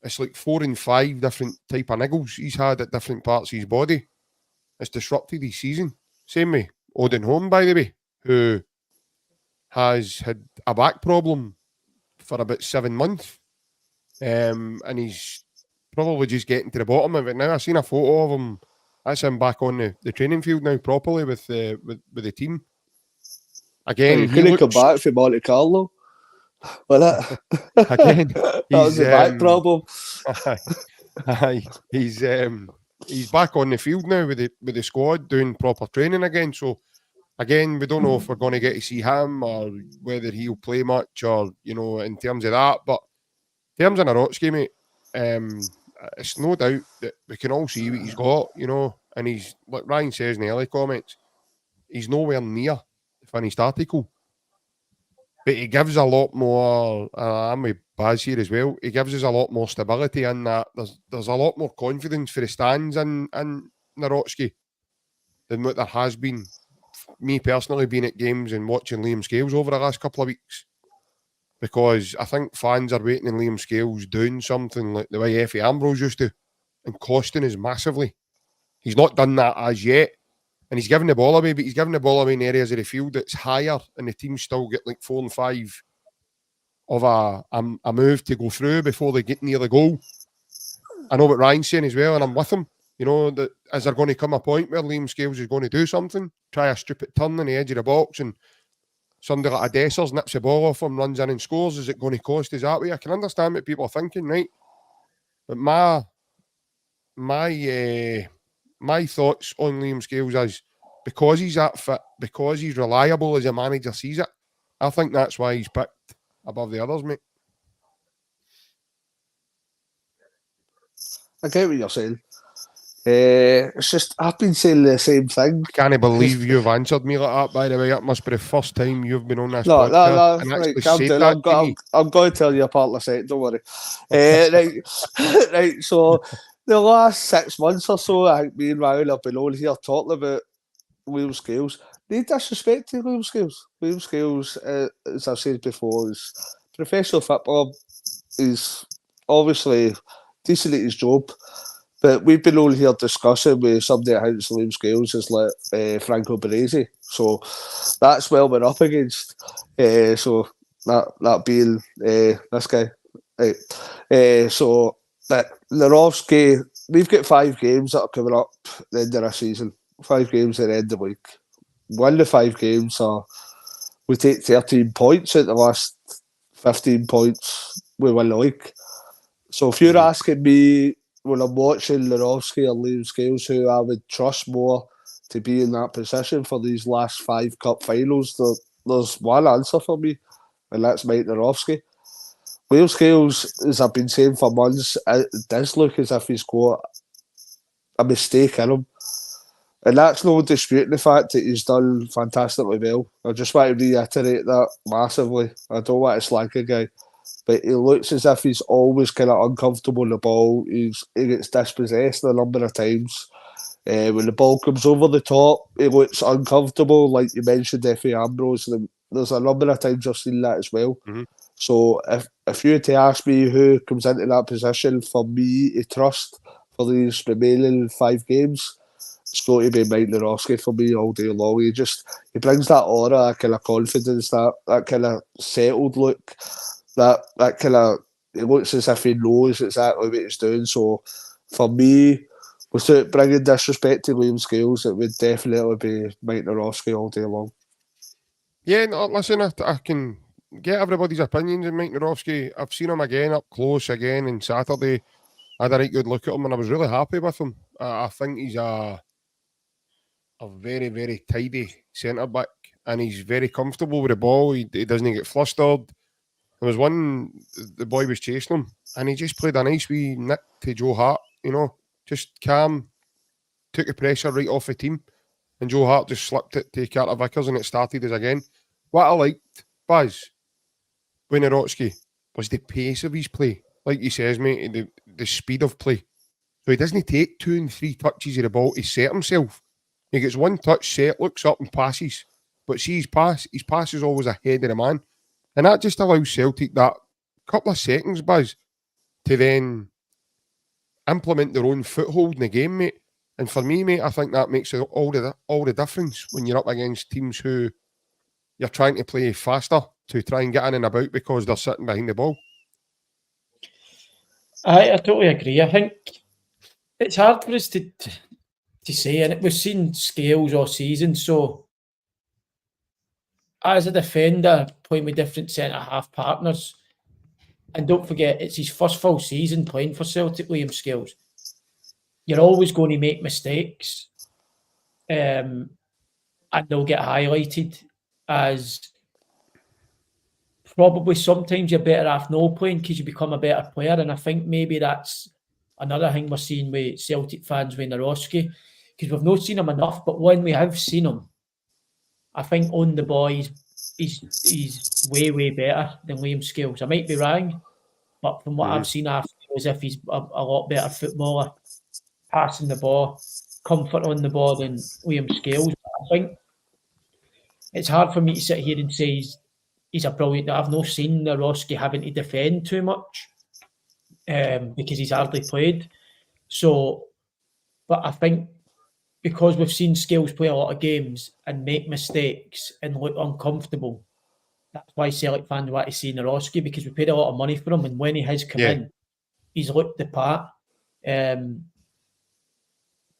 it's like 4 and 5 different type of niggles he's had at different parts of his body. It's disrupted his season. Same with Odin Holm, by the way, who has had a back problem for about 7 months. And he's probably just getting to the bottom of it now. I've seen a photo of him. That's him back on the training field now properly with the team. Again, he couldn't come back from Monte Carlo. Well, again, that was the back problem. He's back on the field now with the squad doing proper training again. So again, we don't know if we're going to get to see him or whether he'll play much or, you know, in terms of that. But in terms of Nawrocki, mate, it's no doubt that we can all see what he's got, you know, and he's, like Ryan says in the early comments, he's nowhere near the finished article. But he gives a lot more, I'm with Baz here as well, he gives us a lot more stability in that. There's a lot more confidence for the stands in Nawrocki than what there has been. Me personally being at games and watching Liam Scales over the last couple of weeks. Because I think fans are waiting on Liam Scales doing something like the way Effie Ambrose used to and costing us massively. He's not done that as yet. And he's given the ball away, but he's given the ball away in areas of the field that's higher, and the team still get like 4 and 5 of a move to go through before they get near the goal. I know what Ryan's saying as well, and I'm with him. You know, that is there going to come a point where Liam Scales is going to do something, try a stupid turn on the edge of the box, and somebody like a Dessers nips the ball off him, runs in and scores? Is it going to cost us that way? I can understand what people are thinking, right? But my thoughts on Liam Scales is because he's that fit, because he's reliable as a manager sees it, I think that's why he's picked above the others, mate. I get what you're saying. It's just, I've been saying the same thing. I can't believe you've answered me like that, by the way. It must be the first time you've been on this No, podcast. right, calm down. I'm going to tell you apart in a second, don't worry. Right, so the last 6 months or so, I think me and Ryan have been on here talking about Liam Scales. No disrespect to Liam Scales. Liam Scales, as I've said before, is professional footballer. He's obviously decent at his job. But we've been all here discussing with somebody that thinks Liam Scales is like Franco Baresi. So that's well we're up against. So that being this guy. Right. So that Nawrocki, we've got 5 games that are coming up at the end of the season. 5 games at the end of the week. One of the 5 games we take 13 points at the last 15 points we win the league. So if you're asking me, when I'm watching Nawrocki or Liam Scales, who I would trust more to be in that position for these last 5 cup finals, there's one answer for me, and that's Mike Nawrocki. Liam Scales, as I've been saying for months, it does look as if he's got a mistake in him. And that's no disputing the fact that he's done fantastically well. I just want to reiterate that massively. I don't want to slag a guy. But he looks as if he's always kind of uncomfortable on the ball. He gets dispossessed a number of times. When the ball comes over the top, he looks uncomfortable, like you mentioned, Effie Ambrose. There's a number of times I've seen that as well. Mm-hmm. So if you were to ask me who comes into that position for me to trust for these remaining 5 games, it's going to be Mike Nawrocki for me all day long. He brings that aura, that kind of confidence, that kind of settled look. That kind of, it looks as if he knows exactly what he's doing. So for me, without bringing disrespect to Liam Scales, it would definitely be Mike Nawrocki all day long. Yeah, no, listen, I can get everybody's opinions on Mike Nawrocki. I've seen him again up close again on Saturday. I had a right good look at him, and I was really happy with him. I think he's a very, very tidy centre back, and he's very comfortable with the ball. He doesn't get flustered. There was one, the boy was chasing him, and he just played a nice wee nick to Joe Hart, just calm, took the pressure right off the team, and Joe Hart just slipped it to Carter Vickers, and it started us again. What I liked, Baz, Wojnarowski, was the pace of his play. Like he says, mate, the speed of play. So he doesn't take 2 and 3 touches of the ball to set himself. He gets one touch set, looks up and passes. But see his pass is always ahead of the man. And that just allows Celtic that couple of seconds, Buzz, to then implement their own foothold in the game, mate. And for me, mate, I think that makes all the difference when you're up against teams who you're trying to play faster to try and get in and about because they're sitting behind the ball. I totally agree. I think it's hard for us to say, and we've seen scales all season. So, as a defender, playing with different centre-half partners, and don't forget, it's his first full season playing for Celtic, Liam Scales. You're always going to make mistakes, and they'll get highlighted as probably sometimes you're better off no playing because you become a better player. And I think maybe that's another thing we're seeing with Celtic fans with Wojnarowski, because we've not seen him enough. But when we have seen him, I think on the ball he's way, way better than Liam Scales. I might be wrong, but from what I've seen, I feel as if he's a lot better footballer, passing the ball, comfort on the ball than Liam Scales. I think it's hard for me to sit here and say he's a brilliant. I've not seen Wojnarowski having to defend too much because he's hardly played. So, but I think because we've seen Scales play a lot of games and make mistakes and look uncomfortable, that's why Celtic fans want to see Wojnarowski, because we paid a lot of money for him, and when he has come in, he's looked the part.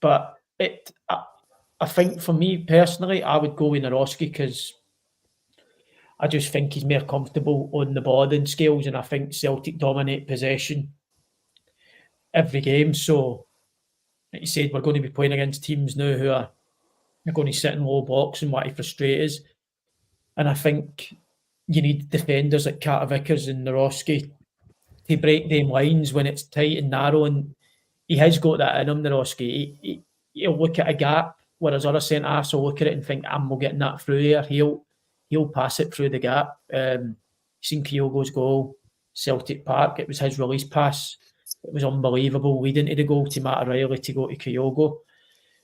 But I think for me personally, I would go with Wojnarowski because I just think he's more comfortable on the ball than Scales, and I think Celtic dominate possession every game. So, like you said, we're going to be playing against teams now who are going to sit in low blocks and want to frustrate us. And I think you need defenders like Carter Vickers and Wojnarowski to break them lines when it's tight and narrow. And he has got that in him, Wojnarowski. He'll look at a gap, whereas other centre-halves will look at it and think, I'm not getting that through there. He'll pass it through the gap. Seen Kyogo's goal, Celtic Park. It was his release pass. It was unbelievable, leading to the goal to Matt O'Reilly to go to Kyogo.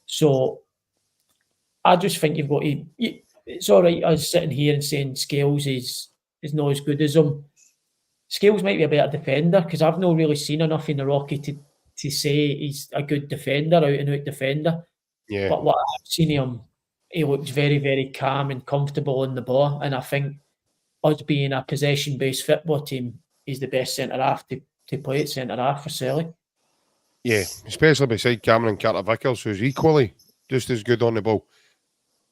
So I just think you've got to... It's all right us sitting here and saying Scales is not as good as him. Scales might be a better defender because I've not really seen enough in the Rocky to say he's a good defender, out-and-out defender. Yeah. But what I've seen him, he looks very, very calm and comfortable on the ball. And I think us being a possession-based football team is the best centre-half to play at centre-half for Celtic. Yeah, especially beside Cameron Carter-Vickers, who's equally just as good on the ball.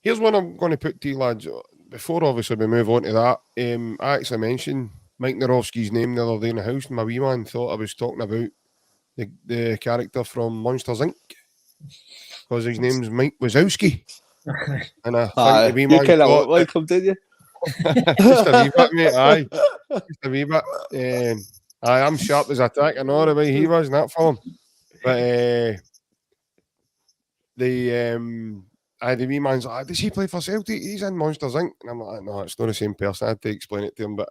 Here's one I'm going to put to you, lads. Before, obviously, we move on to that, I actually mentioned Mike Narowski's name the other day in the house, and my wee man thought I was talking about the character from Monsters, Inc. Because his name's Mike Wazowski. And I think the wee man you kind of look like him, didn't you? Just a wee bit, mate, aye. Just a wee bit. I am sharp as a tack, I know the way he was in that film. But the wee man's like, does he play for Celtic? He's in Monsters, Inc. And I'm like, no, it's not the same person. I had to explain it to him, but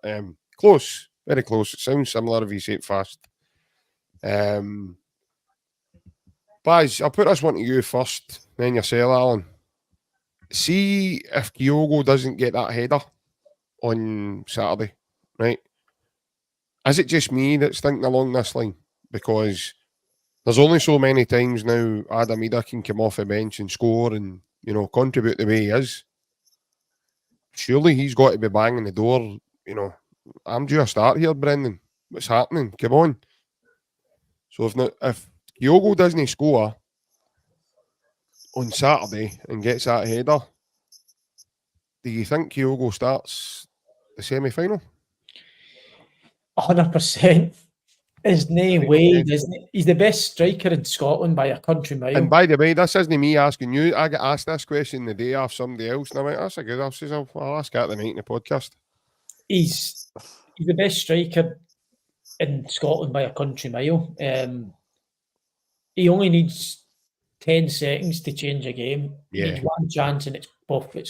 close, very close. It sounds similar if you say it fast. Baz, I'll put this one to you first, then yourself, Alan. See if Kyogo doesn't get that header on Saturday, right? Is it just me that's thinking along this line? Because there's only so many times now Adam Idah can come off the bench and score and, contribute the way he is. Surely he's got to be banging the door, I'm due a start here, Brendan. What's happening? Come on. So if Kyogo doesn't score on Saturday and gets that header, do you think Kyogo starts the semi-final? 100%. There's no way, isn't it? He's the best striker in Scotland by a country mile. And by the way, this isn't me asking you. I got asked this question the day off somebody else, and I went, that's a good. I'll ask that the night in the podcast. He's the best striker in Scotland by a country mile. He only needs 10 seconds to change a game. Yeah. He needs one chance and it's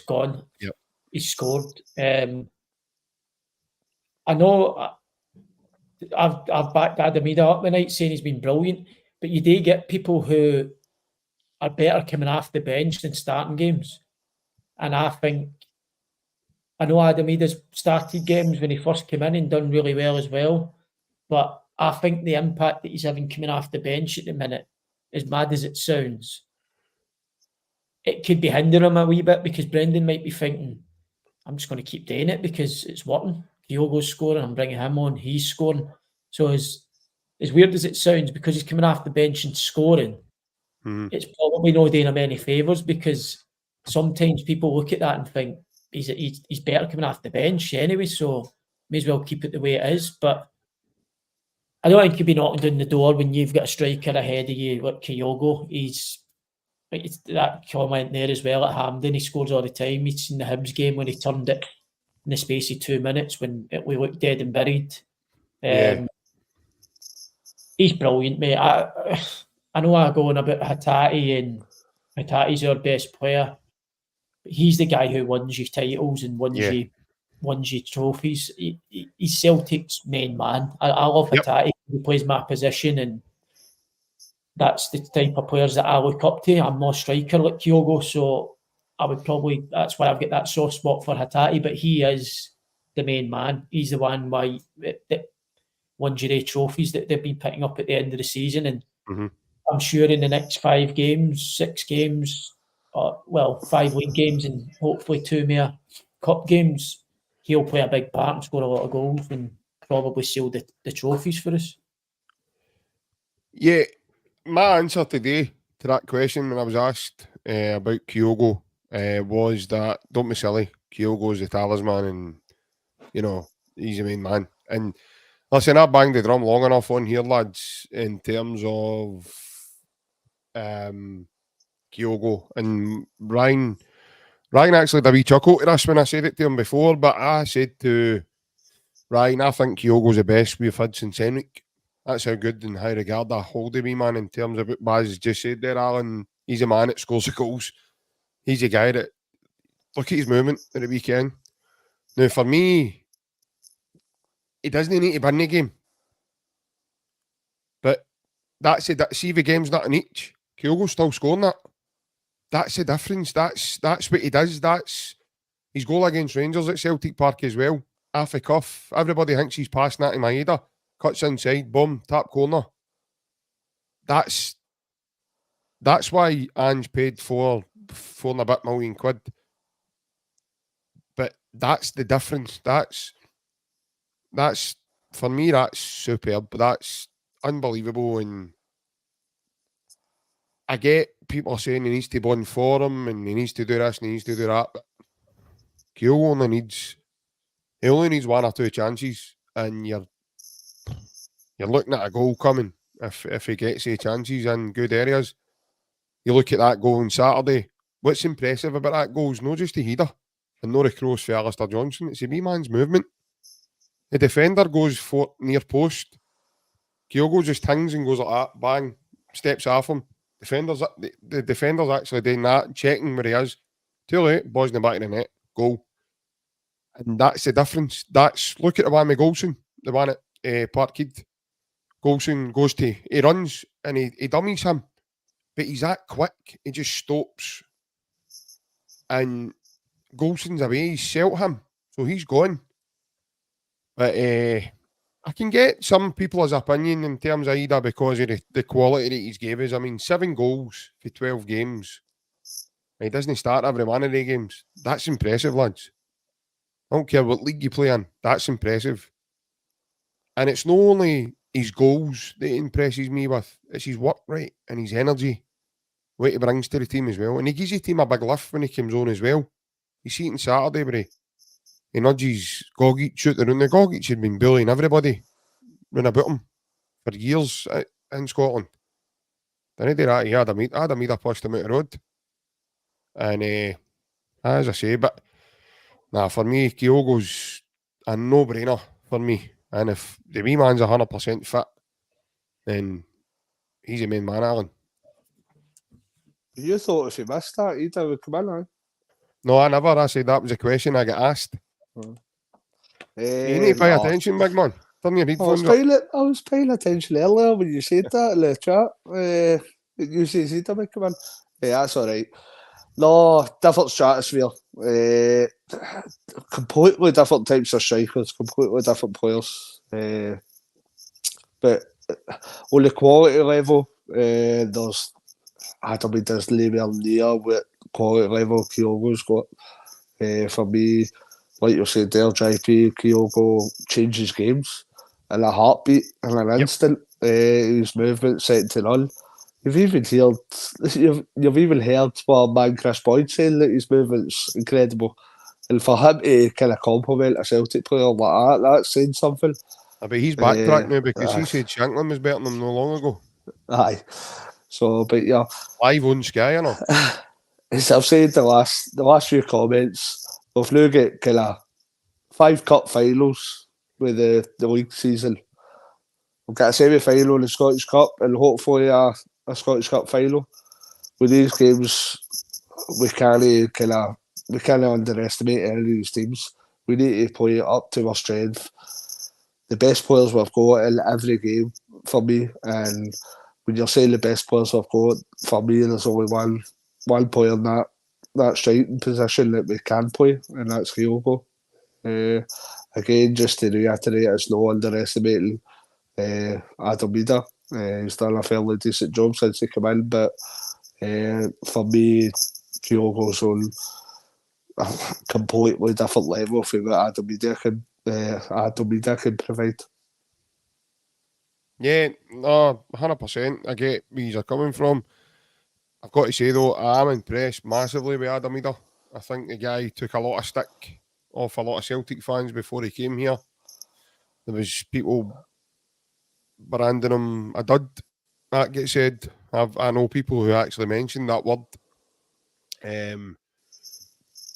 gone. Yep. He's scored. I know I've backed Adam Idah up the night saying he's been brilliant, but you do get people who are better coming off the bench than starting games. And I know Adam Idah's started games when he first came in and done really well as well, but I think the impact that he's having coming off the bench at the minute, as mad as it sounds, it could be hindering him a wee bit, because Brendan might be thinking, I'm just going to keep doing it because it's working. Kyogo's scoring, I'm bringing him on, he's scoring. So as weird as it sounds, because he's coming off the bench and scoring, it's probably not doing him any favours, because sometimes people look at that and think he's better coming off the bench anyway, so may as well keep it the way it is. But I don't think he'll be knocking down the door when you've got a striker ahead of you like Kyogo. It's that comment there as well at Hampden. He scores all the time. He's seen the Hibs game when he turned it in the space of 2 minutes when we looked dead and buried. He's brilliant, mate. I know I go on about Hatate, and Hatate's our best player, but he's the guy who wins you titles and wins you trophies. He's Celtic's main man. I love Hatate. He plays my position, and that's the type of players that I look up to. I'm not a striker like Kyogo, so that's why I've got that soft spot for Hatate, but he is the main man. He's the one that wins you the trophies that they've been picking up at the end of the season, and I'm sure in the next 5 games, 6 games, 5 league games and hopefully 2 more cup games, he'll play a big part and score a lot of goals and probably seal the trophies for us. Yeah, my answer today to that question when I was asked about Kyogo was that, don't be silly, Kyogo's the talisman and, he's the main man. And listen, I banged the drum long enough on here, lads, in terms of Kyogo. And Ryan actually did a wee chuckle to this when I said it to him before, but I said to Ryan, I think Kyogo's the best we've had since Henrik. That's how good and high regard I hold him, man, in terms of what Baz just said there, Alan. He's a man that scores the goals. He's a guy that, look at his movement at the weekend. Now, for me, he doesn't need to win the game. But that's it. See, the game's not in each. Kyogo's still scoring that. That's the difference. That's what he does. That's his goal against Rangers at Celtic Park as well. Off the cuff. Everybody thinks he's passing that to Idah. Cuts inside, boom, tap corner. That's why Ange paid £4 and a bit million. But that's the difference. That's for me, that's superb. That's unbelievable. And I get people saying he needs to bond for him and he needs to do this and he needs to do that. But Kyogo only needs 1 or 2 chances, and you're looking at a goal coming if he gets 8 chances in good areas. You look at that goal on Saturday. What's impressive about that goal is not just the header and not a cross for Alistair Johnson. It's a wee man's movement. The defender goes for near post. Kyogo just hangs and goes like that, bang, steps off him. The defender's actually doing that, checking where he is. Too late, balls in the back of the net, goal. And that's the difference. Look at the one with Golson, the one at Parkhead. Golson goes to, he runs and he dummies him, but he's that quick, he just stops. And Golson's away, he's shelt him, so he's gone. But I can get some people's opinion in terms of Idah because of the quality that he's gave us. I mean, 7 goals for 12 games. He doesn't start every one of the games. That's impressive, lads. I don't care what league you play in. That's impressive. And it's not only his goals that impresses me with, it's his work rate and his energy, what he brings to the team as well. And he gives the team a big lift when he comes on as well. You see it on Saturday where he nudges Gogic out the room. The Gogic had been bullying everybody round about him for years in Scotland. Didn't do that. He had Idah pushed him out the road. And as I say, but for me, Kyogo's a no-brainer for me. And if the wee man's 100% fit, then he's the main man, Alan. You thought if he missed that, Idah would come in, eh? No, I never. I said that was a question I got asked. You need to pay attention, big man. Turn your headphones up. I was paying attention earlier when you said that in the chat. You said Idah would come in. Yeah, that's all right. No, different stratosphere. Completely different types of strikers, completely different players. But on the quality level, there's nowhere near what quality level Kyogo's got. For me, like you said there, JP, Kyogo changes games in a heartbeat, in an instant. His movement second to none. You've even heard one man, Chris Boyd, saying that his movement's incredible. And for him to kind of compliment a Celtic player like that, that's saying something. But he's backtracked now because he said Shankland was better than him no long ago. Aye. So, but yeah. Live on Sky, you know. As I've said the last few comments, we've now got kind of 5 cup finals with the league season. We've got a semi-final in the Scottish Cup and hopefully a Scottish Cup final. With these games, we can't underestimate any of these teams. We need to play up to our strength. The best players we've got in every game for me, and when you're saying the best players we've got, for me, there's only one player in that striking position that we can play, and that's Kyogo. Again, just to reiterate, it's no underestimating Idah. He's done a fairly decent job since he came in, but for me, Kyogo's on a completely different level from what Idah can provide. Yeah, no, 100%. I get where you're coming from. I've got to say, though, I am impressed massively with Idah. I think the guy took a lot of stick off a lot of Celtic fans before he came here. There was people branding him a dud, that gets said. I know people who actually mentioned that word.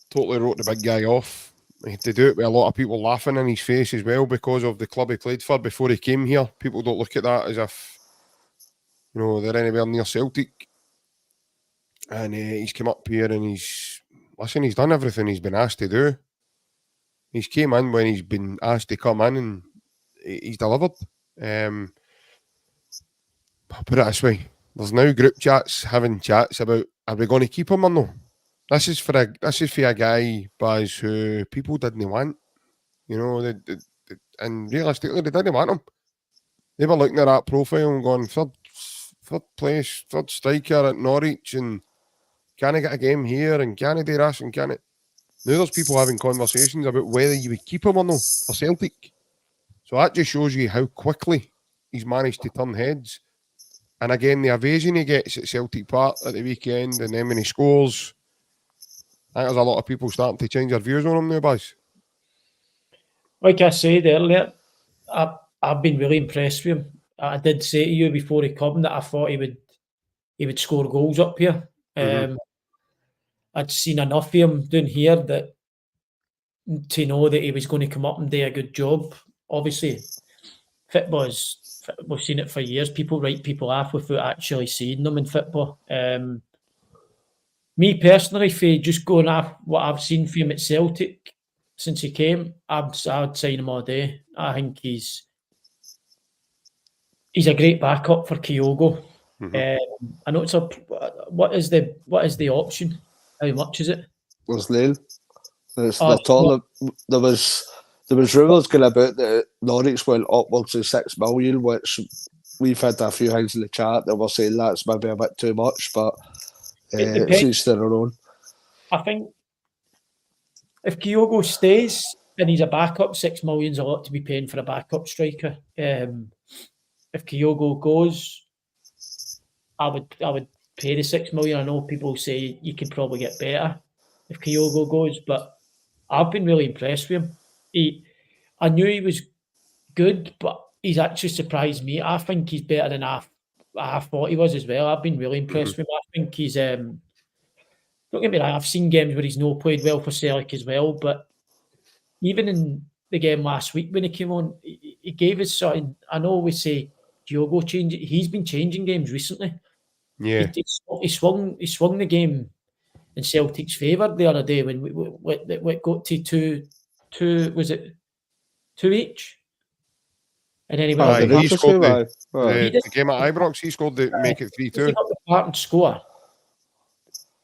Totally wrote the big guy off. He had to do it with a lot of people laughing in his face as well because of the club he played for before he came here. People don't look at that as if, they're anywhere near Celtic. And he's come up here and he's done everything he's been asked to do. He's came in when he's been asked to come in and he's delivered. I'll put it this way. There's now group chats having chats about, are we going to keep him or no? This is for a guy, Baz, who people didn't want. And realistically, they didn't want him. They were looking at that profile and going, third place, third striker at Norwich, and can I get a game here, and can I do this, and can I... Now there's people having conversations about whether you would keep him or no for Celtic. So that just shows you how quickly he's managed to turn heads. And again, the evasion he gets at Celtic Park at the weekend, and then when he scores, I think there's a lot of people starting to change their views on him now, Baz. Like I said earlier, I've been really impressed with him. I did say to you before he came that I thought he would score goals up here. I'd seen enough of him down here to know that he was going to come up and do a good job. Obviously, football we've seen it for years. People write people off without actually seeing them in football. Me personally, for just going off what I've seen from him at Celtic since he came, I'd sign him all day. I think he's a great backup for Kyogo. I know it's what is the option? How much is it? There's none. There was rumours going about that Norwich went upwards of 6 million, which we've had a few things in the chat that were saying that's maybe a bit too much, but it's each their own. I think if Kyogo stays and he's a backup, 6 million's a lot to be paying for a backup striker. If Kyogo goes, I would pay the 6 million. I know people say you could probably get better if Kyogo goes, but I've been really impressed with him. I knew he was good, but he's actually surprised me. I think he's better than I thought he was as well. I've been really impressed with him. I think he's don't get me wrong, I've seen games where he's not played well for Celtic as well, but even in the game last week when he came on, he gave us something. I know we say Kyogo change. He's been changing games recently. Yeah. He swung the game in Celtic's favour the other day when we got to two was it 2 each? And then he went up He scored the the game at Ibrox. He scored to make it 3-2. the part and score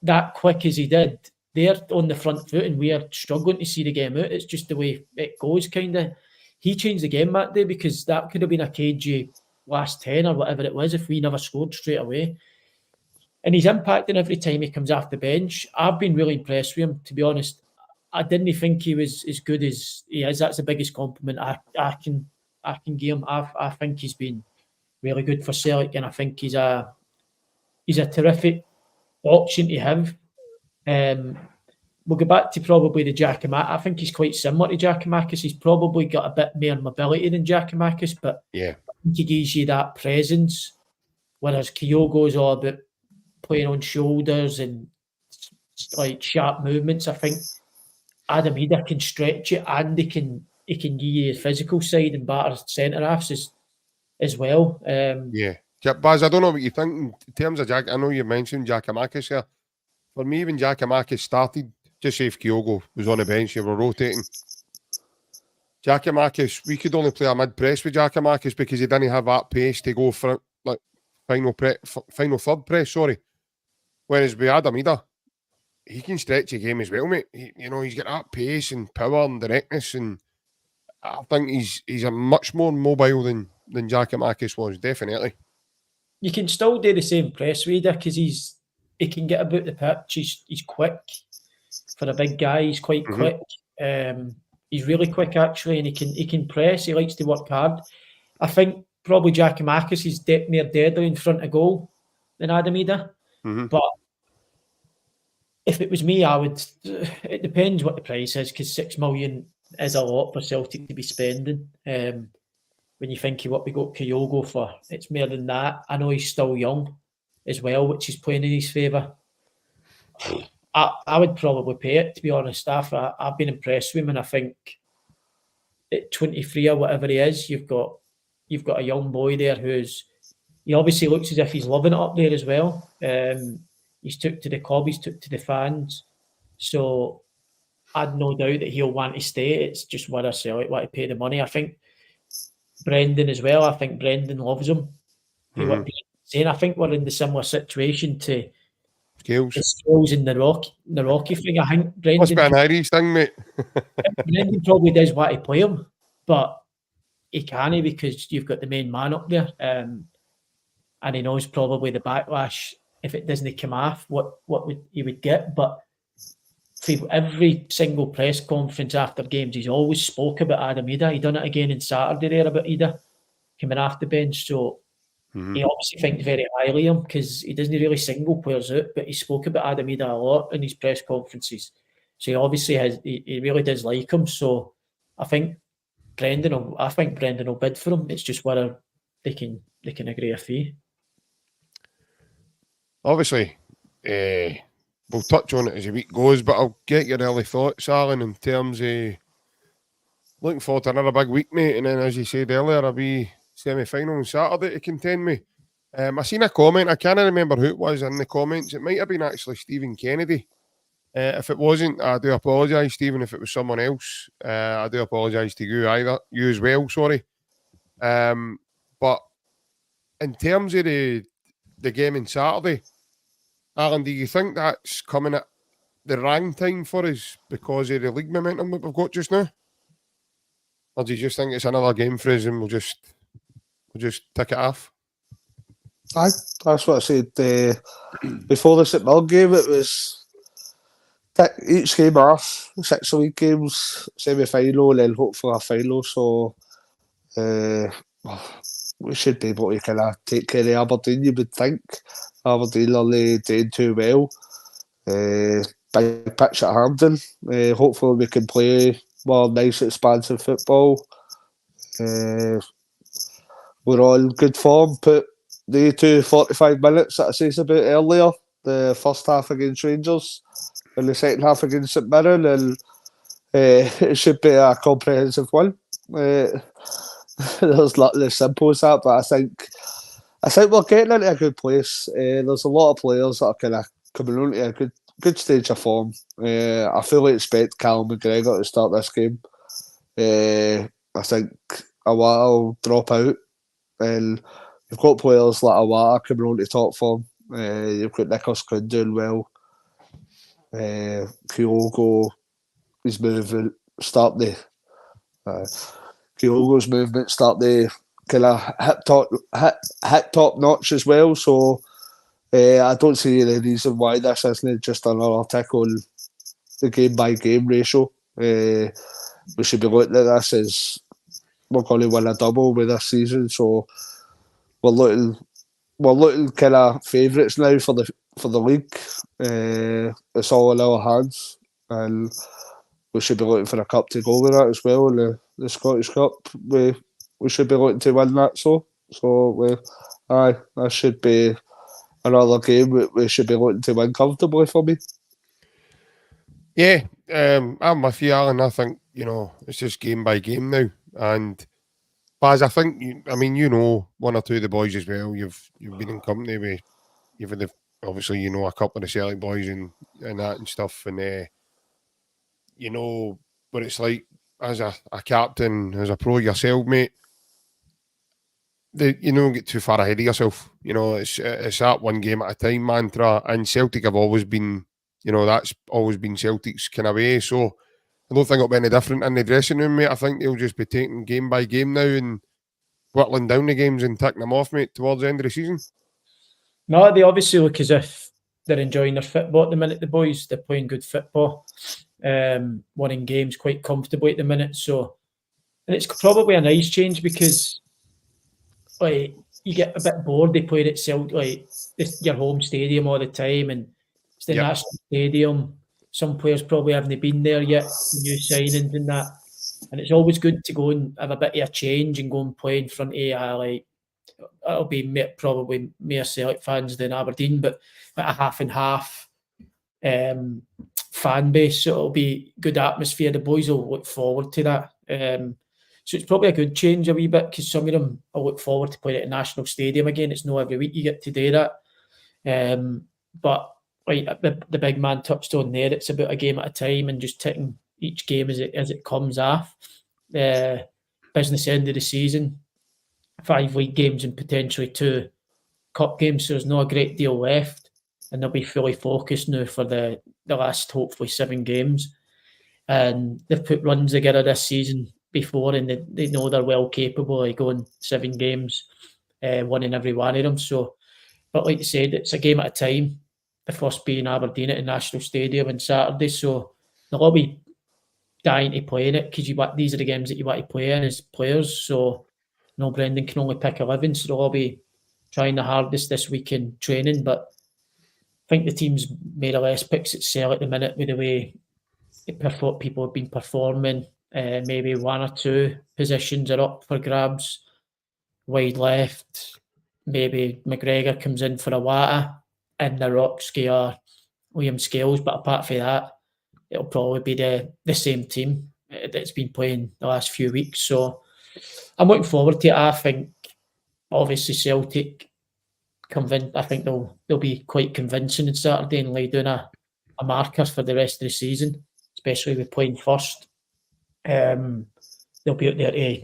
that quick as he did. They're on the front foot and we are struggling to see the game out. It's just the way it goes, kind of. He changed the game that day because that could have been a cagey last 10 or whatever it was if we never scored straight away. And he's impacting every time he comes off the bench. I've been really impressed with him, to be honest. I didn't think he was as good as he is. That's the biggest compliment I can give him. I think he's been really good for Celtic, and I think he's a terrific option to have. We'll go back to probably the Giakoumakis. I think he's quite similar to Giakoumakis. He's probably got a bit more mobility than Giakoumakis, but yeah, I think he gives you that presence. Whereas Kyogo is all about playing on shoulders and like sharp movements. I think Adam Idah can stretch it and he can give you his physical side and batter centre halves as well. Yeah. Baz, I don't know what you think in terms of Jack. I know you mentioned Giakoumakis here. For me, when Giakoumakis started, just say if Kyogo was on the bench, you were rotating. Giakoumakis, we could only play a mid-press with Giakoumakis because he didn't have that pace to go for like final third press, Whereas with Adam Idah, he can stretch the game as well, mate. He's got that pace and power and directness, and I think he's a much more mobile than Giakoumakis was, definitely. You can still do the same press with Idah because he can get about the pitch. He's quick for a big guy. He's quite quick. He's really quick actually, and he can press. He likes to work hard. I think probably Giakoumakis is more deadly in front of goal than Adam Idah. But if it was me, I would. It depends what the price is because 6 million is a lot for Celtic to be spending. When you think of what we got Kyogo for, it's more than that. I know he's still young as well, which is playing in his favour. I would probably pay it, to be honest. I've been impressed with him, and I think at 23 or whatever he is, you've got a young boy there he obviously looks as if he's loving it up there as well. He's took to the club, he's took to the fans, so I'd no doubt that he'll want to stay. It's just whether Celtic want to pay the money. I think Brendan as well. I think Brendan loves him. I think we're in the similar situation to Scales in the Rocky thing. I think Brendan must be an Irish thing, mate. Brendan probably does want to play him, but he can't because you've got the main man up there, and he knows probably the backlash if it doesn't come off what he would get. But for every single press conference after games, he's always spoke about Adam Idah. He done it again on Saturday there about Idah coming off the bench. So he obviously thinks very highly of him because he doesn't really single players out, but he spoke about Adam Idah a lot in his press conferences. So he obviously he really does like him. So I think Brendan will bid for him. It's just whether they can agree a fee. Obviously, we'll touch on it as the week goes, but I'll get your early thoughts, Alan, in terms of looking forward to another big week, mate. And then, as you said earlier, a wee semi-final on Saturday to contend with. I seen a comment, I can't remember who it was in the comments. It might have been actually Stephen Kennedy. If it wasn't, I do apologise, Stephen. If it was someone else, I do apologise to you as well, sorry. But in terms of the game on Saturday, Alan, do you think that's coming at the wrong time for us because of the league momentum that we've got just now? Or do you just think it's another game for us and we'll just tick it off? That's what I said before the St Mirren game. It was each game off, 6 league games, semi-final, and then hope for a final. So we should be able to kind of take care of Aberdeen, you would think. Aberdeen are doing too well. Big pitch at Hampden. Hopefully we can play more nice, expansive football. we're on good form. Put the 45 minutes that I says about earlier, the first half against Rangers and the second half against St Mirren, and it should be a comprehensive win. There's nothing as simple as that, but I think we're getting into a good place. There's a lot of players that are kind of coming onto a good stage of form. I fully expect Callum McGregor to start this game. I think Awata will drop out, and you've got players like Awata coming on to top form. You've got Nicholas Quinn doing well. Kyogo, his movement Kyogo's movement start to kind of hit top notch as well. So I don't see any reason why this isn't just another tick on the game by game ratio. We should be looking at this as we're going to win a double with this season. So we're looking kind of favourites now for the league. It's all in our hands, and we should be looking for a cup to go with that as well. In the Scottish Cup, we should be looking to win that. So that should be another game we should be looking to win comfortably for me. Yeah, I'm with you, Alan. I think, it's just game by game now. And Baz, I think, one or two of the boys as well. You've been in company with, you've had obviously, a couple of the Celtic boys and that and stuff. And, what it's like as a captain, as a pro yourself, mate. Don't get too far ahead of yourself. It's that one game at a time mantra. And Celtic have always been, that's always been Celtic's kind of way. So I don't think it'll be any different in the dressing room, mate. I think they'll just be taking game by game now and whittling down the games and ticking them off, mate, towards the end of the season. No, they obviously look as if they're enjoying their football at the minute, the boys. They're playing good football, winning games quite comfortably at the minute. So, and it's probably a nice change because you get a bit bored. They played at Celtic, it's your home stadium all the time, and it's the national stadium. Some players probably haven't been there yet, new signings and that. And it's always good to go and have a bit of a change and go and play in front of it'll be probably more Celtic fans than Aberdeen, but a half and half fan base. So it'll be good atmosphere. The boys will look forward to that. So it's probably a good change a wee bit because some of them will look forward to playing at a national stadium again. It's not every week you get to do that. But the big man touched on there, it's about a game at a time and just taking each game as it comes off. Business end of the season, 5 league games and potentially 2 cup games, so there's not a great deal left, and they'll be fully focused now for the last hopefully 7 games. And they've put runs together this season before, and they know they're well capable of going 7 games, winning every one of them. So, but like you said, it's a game at a time. The first being Aberdeen at the National Stadium on Saturday, so they'll all be dying to play in it because these are the games that you want to play in as players. So, Brendan can only pick 11, so they'll all be trying the hardest this week in training. But I think the team's made a less picks at sell at the minute with the way people have been performing. Maybe 1 or 2 positions are up for grabs. Wide left, maybe McGregor comes in for Awata, and the Rocksky or Liam Scales. But apart from that, it'll probably be the same team that's been playing the last few weeks. So I'm looking forward to it. I think obviously Celtic I think they'll be quite convincing on Saturday and lay down a marker for the rest of the season, especially with playing first. They'll be out there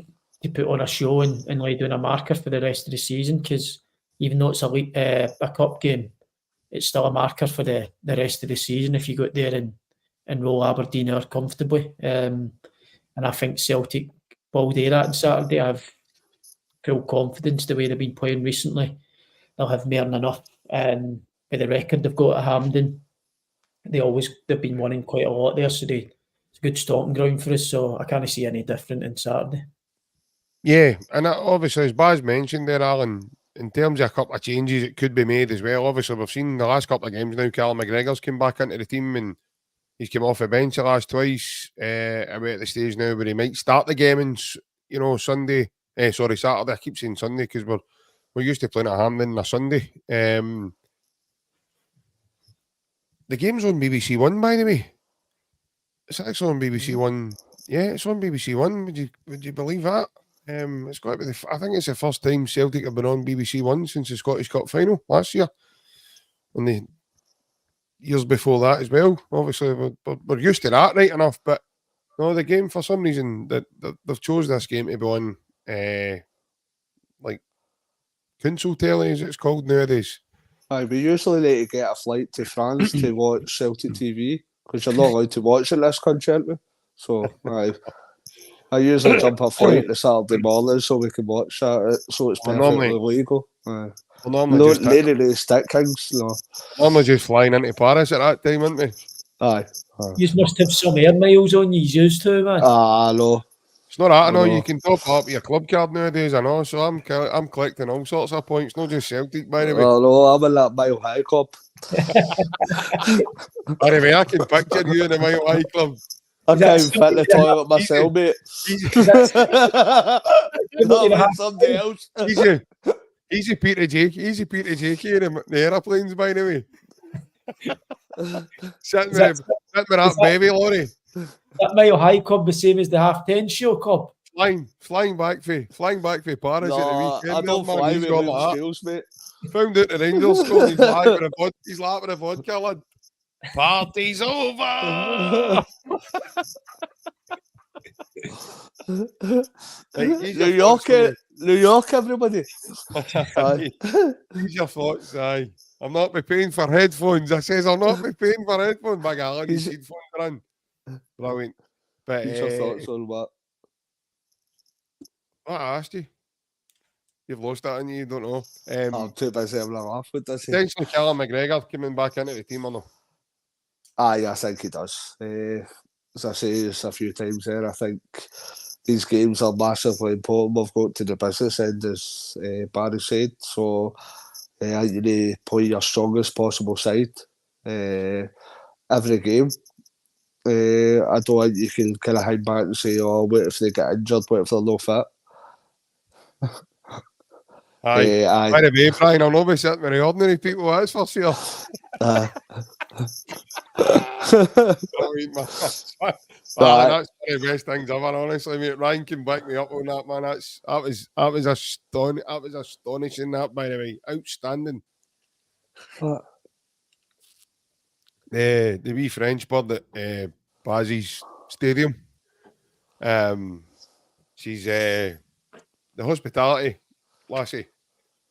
to put on a show and lay down a marker for the rest of the season, because even though it's a cup game, it's still a marker for the rest of the season if you go out there and roll Aberdeen out comfortably. And I think Celtic will do that on Saturday. I have full confidence the way they've been playing recently. They'll have more than enough. And with the record they've got at Hampden, they've been winning quite a lot there, so it's a good stomping ground for us. So I can't see any different on Saturday. Yeah, and obviously, as Baz mentioned there, Alan, in terms of a couple of changes that could be made as well. Obviously, we've seen the last couple of games now, Callum McGregor's come back into the team and he's come off the bench the last twice. We're at the stage now where he might start the game on Sunday Saturday. I keep saying Sunday because we're used to playing at Hampden on a Sunday. The game's on BBC One, by the way. It's actually on BBC One. Yeah, it's on BBC One. Would you believe that? It's got to be I think it's the first time Celtic have been on BBC One since the Scottish Cup final last year, and the years before that as well. Obviously, we're used to that, right enough. But no, the game for some reason they've chose this game to be on like council telly, as it's called nowadays. Aye, we usually need to get a flight to France to watch Celtic TV because you're not allowed to watch in this country, aren't we? So I usually jump a flight the Saturday morning so we can watch that. So it's perfectly legal. Normally the stick kings. No. Normally just flying into Paris at that time, aren't we? Aye. You must have some air miles on you used to, man. No. It's not that, I know. You can top up your club card nowadays, I know. So I'm collecting all sorts of points, not just Celtic, by the way. No, I'm in that Mile High Club. By the way, I can picture you in the Mile High Club. I can't even fit the toilet myself, mate. Somebody else. Easy Peter Jake here in the aeroplanes, by the way. Sitting with that baby lorry. That Mile High Club the same as the Half-10 show club. Flying back for Paris at the weekend. I don't fly with like skills, mate. Found out the Rangers scored. He's laughing at vodka, lad. Party's over. New York, everybody. Use your thoughts, aye. I'm not be paying for headphones. I says I'm not be paying for headphones. By God, these headphones are in. Brilliant. But use your thoughts on what? What I asked you. You've lost that and you don't know. I'm too busy having a laugh with this. Potentially Callum McGregor coming back into the team or no? Aye, I think he does. As I say a few times there, I think these games are massively important. We've got to the business end, as Barry said. So you need to play your strongest possible side every game. I don't think you can kind of hang back and say, oh, what if they get injured? What if they're no fit? Aye. By the way, Brian, I'll not be sitting with the ordinary people, that's for sure. That's one of the best things ever, honestly, mate. Ryan can back me up on that, man. That was astonishing, that, by the way. Outstanding. The wee French bird at Bazzi's Stadium. She's the hospitality lassie.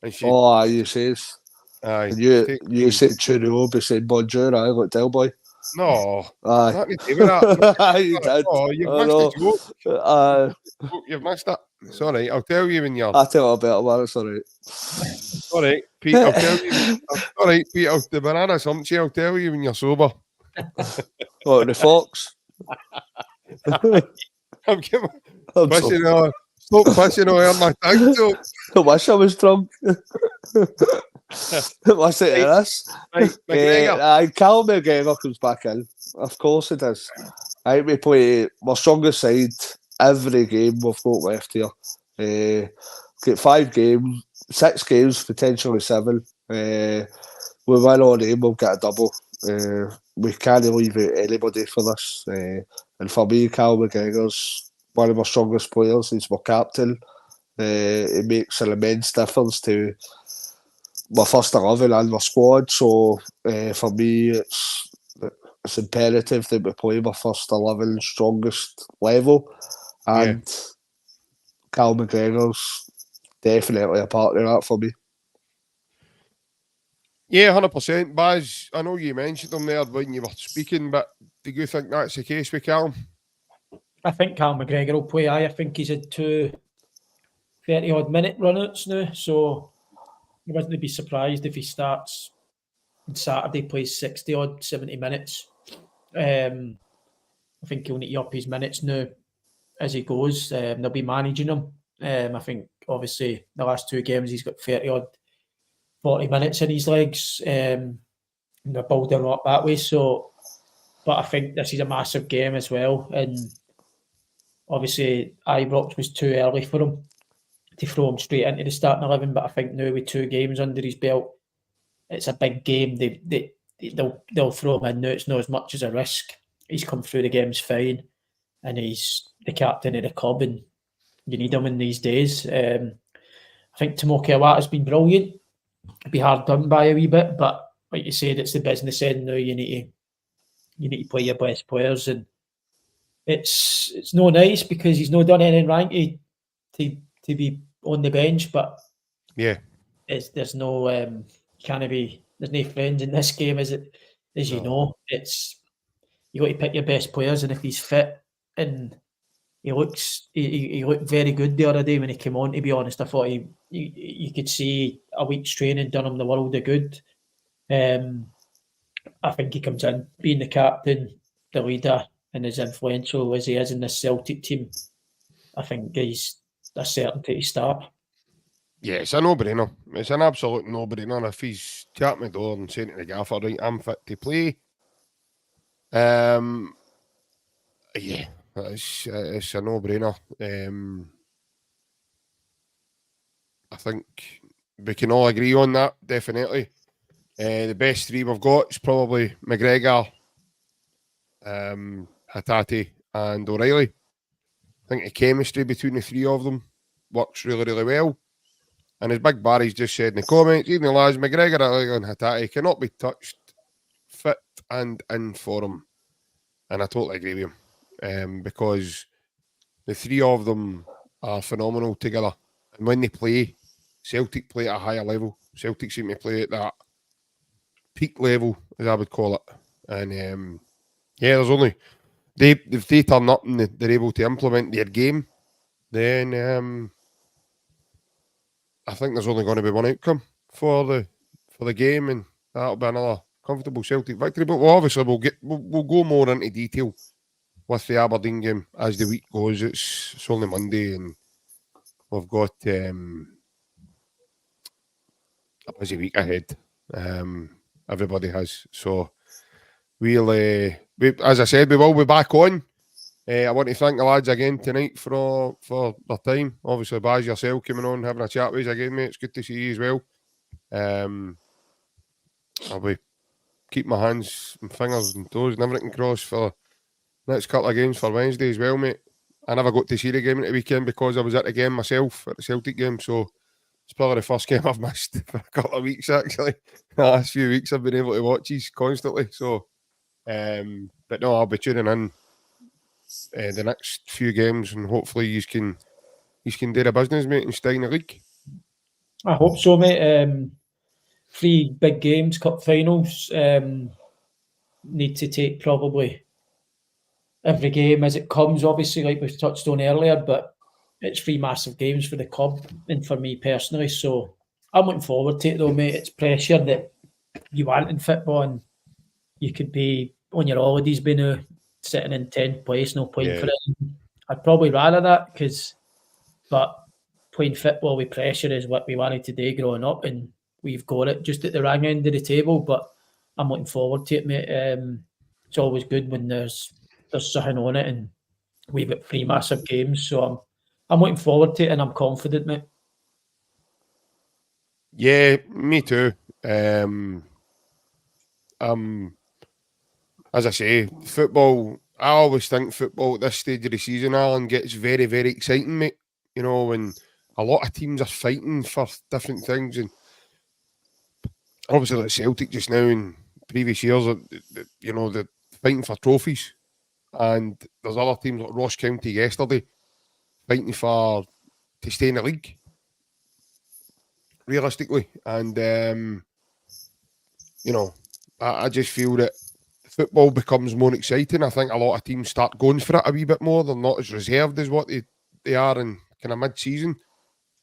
And she, you says. Aye. And you said Churio beside Bonjour, I got Del Boy. No. Aye. Not me doing that. You did. Oh, you've missed the joke. You've missed it. Sorry, I'll tell you when you're. I'll tell you a better one, it's alright. Alright, Pete, I'll tell you. Alright, Pete, the banana sumpty, I'll tell you when you're sober. What, the Fox? I'm pushing on. Stop pushing on my tank top. I wish I was drunk. What's it in this? Callum McGregor comes back in. Of course it is. We play our strongest side every game we've got left here. Get 6 games, potentially 7. We win on aim, we'll get a double. We can't leave out anybody for this. And for me, Callum McGregor's one of our strongest players. He's my captain. It makes an immense difference to my first 11 and my squad. So for me, it's imperative that we play my first 11 strongest level. And Callum McGregor's definitely a part of that for me. Yeah, 100%. Baz, I know you mentioned him there when you were speaking, but do you think that's the case with Callum? I think Callum McGregor will play. I think he's had 2 30-odd minute run-outs now, so I wouldn't be surprised if he starts on Saturday, plays 60-odd, 70 minutes. I think he'll need to up his minutes now as he goes. They'll be managing him. I think, obviously, the last 2 games he's got 30-odd, 40 minutes in his legs. And they're building him up that way. So, but I think this is a massive game as well. And obviously, Ibrox was too early for him. to throw him straight into the starting 11, but I think now with 2 games under his belt, it's a big game. They'll throw him in now. It's not as much as a risk. He's come through the games fine, and he's the captain of the club, and you need him in these days. I think Tomoki Iwata's been brilliant. It'd be hard done by a wee bit, but like you said, it's the business end now. You need to play your best players, and it's no nice because he's not done anything wrong to be on the bench, but yeah, there's no there's no friends in this game, as you know. It's you got to pick your best players, and if he's fit, and he looked very good the other day when he came on. To be honest, I thought you could see a week's training done him the world of good. I think he comes in being the captain, the leader, and as influential as he is in the Celtic team. I think he's a certainty to start. Yeah, it's a no-brainer. It's an absolute no-brainer. If he's tapping my door and saying to the gaffer, right, I'm fit to play. Yeah, it's a no-brainer. I think we can all agree on that, definitely. The best 3 we've got is probably McGregor, Hatate and O'Reilly. I think the chemistry between the 3 of them works really, really well. And as Big Barry's just said in the comments, even the lads, McGregor and Hatate cannot be touched, fit and in form. And I totally agree with him. Because the 3 of them are phenomenal together. And when they play, Celtic play at a higher level. Celtic seem to play at that peak level, as I would call it. And yeah, there's only if they turn up and they're able to implement their game, then I think there's only going to be one outcome for the game, and that'll be another comfortable Celtic victory. But we'll go more into detail with the Aberdeen game as the week goes. It's only Monday, and we've got a busy week ahead. Everybody has. So we'll, as I said, we will be back on. I want to thank the lads again tonight for their time. Obviously, Baz, yourself coming on, having a chat with us again, mate. It's good to see you as well. I'll be keep my hands and fingers and toes and everything crossed for the next couple of games for Wednesday as well, mate. I never got to see the game at the weekend because I was at the game myself, at the Celtic game, so it's probably the first game I've missed for a couple of weeks, actually. The last few weeks I've been able to watch these constantly, so but no, I'll be tuning in the next few games, and hopefully you can do the business, mate, and stay in the league. I hope so, mate. 3 big games, cup finals. Need to take probably every game as it comes, obviously, like we touched on earlier, but it's 3 massive games for the club and for me personally. So I'm looking forward to it, though, mate. It's pressure that you want in football, and you could be on your holidays by now, sitting in 10th place, no playing for it. I'd probably rather that, but playing football with pressure is what we wanted to do growing up, and we've got it just at the wrong end of the table. But I'm looking forward to it, mate. It's always good when there's something on it, and we've got 3 massive games, so I'm looking forward to it, and I'm confident, mate. Yeah, me too. As I say, football, I always think football at this stage of the season, Alan, gets very, very exciting, mate. You know, when a lot of teams are fighting for different things, and obviously like Celtic just now in previous years, you know, they're fighting for trophies. And there's other teams like Ross County yesterday fighting to stay in the league, realistically. And, you know, I just feel that football becomes more exciting. I think a lot of teams start going for it a wee bit more. They're not as reserved as what they are in kind of mid-season.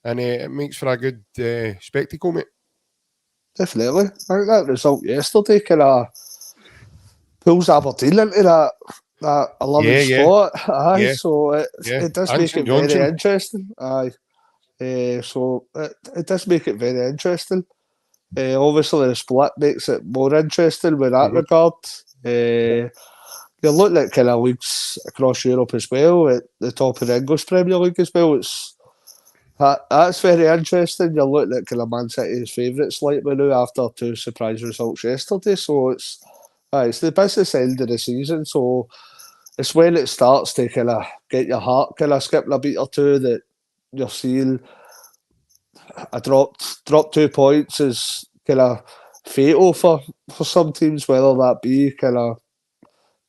And it makes for a good spectacle, mate. Definitely. I think that result yesterday kind of pulls Aberdeen into that 11th spot. Aye, yeah. So it does make it very interesting. Aye. So it does make it very interesting. Obviously, the split makes it more interesting with that regard. You're looking at kind of leagues across Europe as well, at the top of the English Premier League as well. That's very interesting. You're looking at kind of Man City's favourites slightly now after 2 surprise results yesterday. So it's the business end of the season. So it's when it starts to kind of get your heart kind of skipping a beat or two that you're seeing a drop 2 points is kind of fatal for some teams, whether that be kind of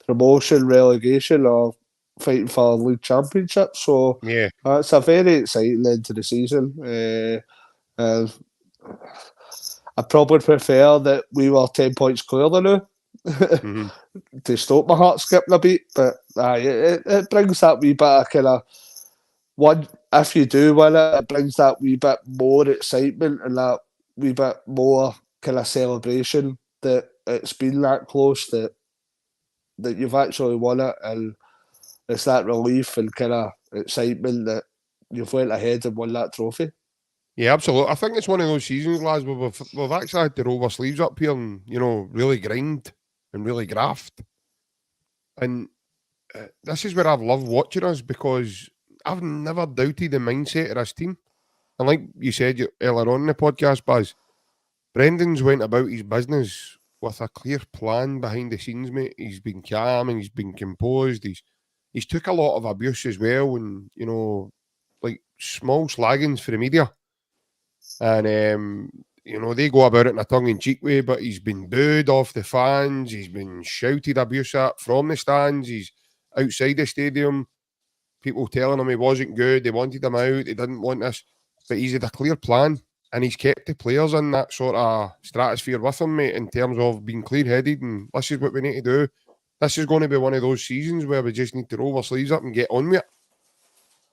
promotion, relegation, or fighting for league championship. So Yeah. it's a very exciting end to the season. I probably prefer that we were 10 points clear than now. Mm-hmm. To stop my heart skipping a beat, but it brings that wee bit of kind of one. If you do win it, it brings that wee bit more excitement and that wee bit more kind of celebration that it's been that close, that you've actually won it, and it's that relief and kind of excitement that you've went ahead and won that trophy. Yeah, absolutely. I think it's one of those seasons, lads, where we've actually had to roll our sleeves up here and, you know, really grind and really graft. And this is where I've loved watching us, because I've never doubted the mindset of this team. And like you said earlier on in the podcast, Baz, Brendan's went about his business with a clear plan behind the scenes, mate. He's been calm and he's been composed. He's took a lot of abuse as well, and, you know, like small slaggings for the media. And, you know, they go about it in a tongue-in-cheek way, but he's been booed off the fans. He's been shouted abuse at from the stands. He's outside the stadium. People telling him he wasn't good. They wanted him out. They didn't want this. But he's had a clear plan, and he's kept the players in that sort of stratosphere with him, mate, in terms of being clear-headed, and this is what we need to do. This is going to be one of those seasons where we just need to roll our sleeves up and get on with it.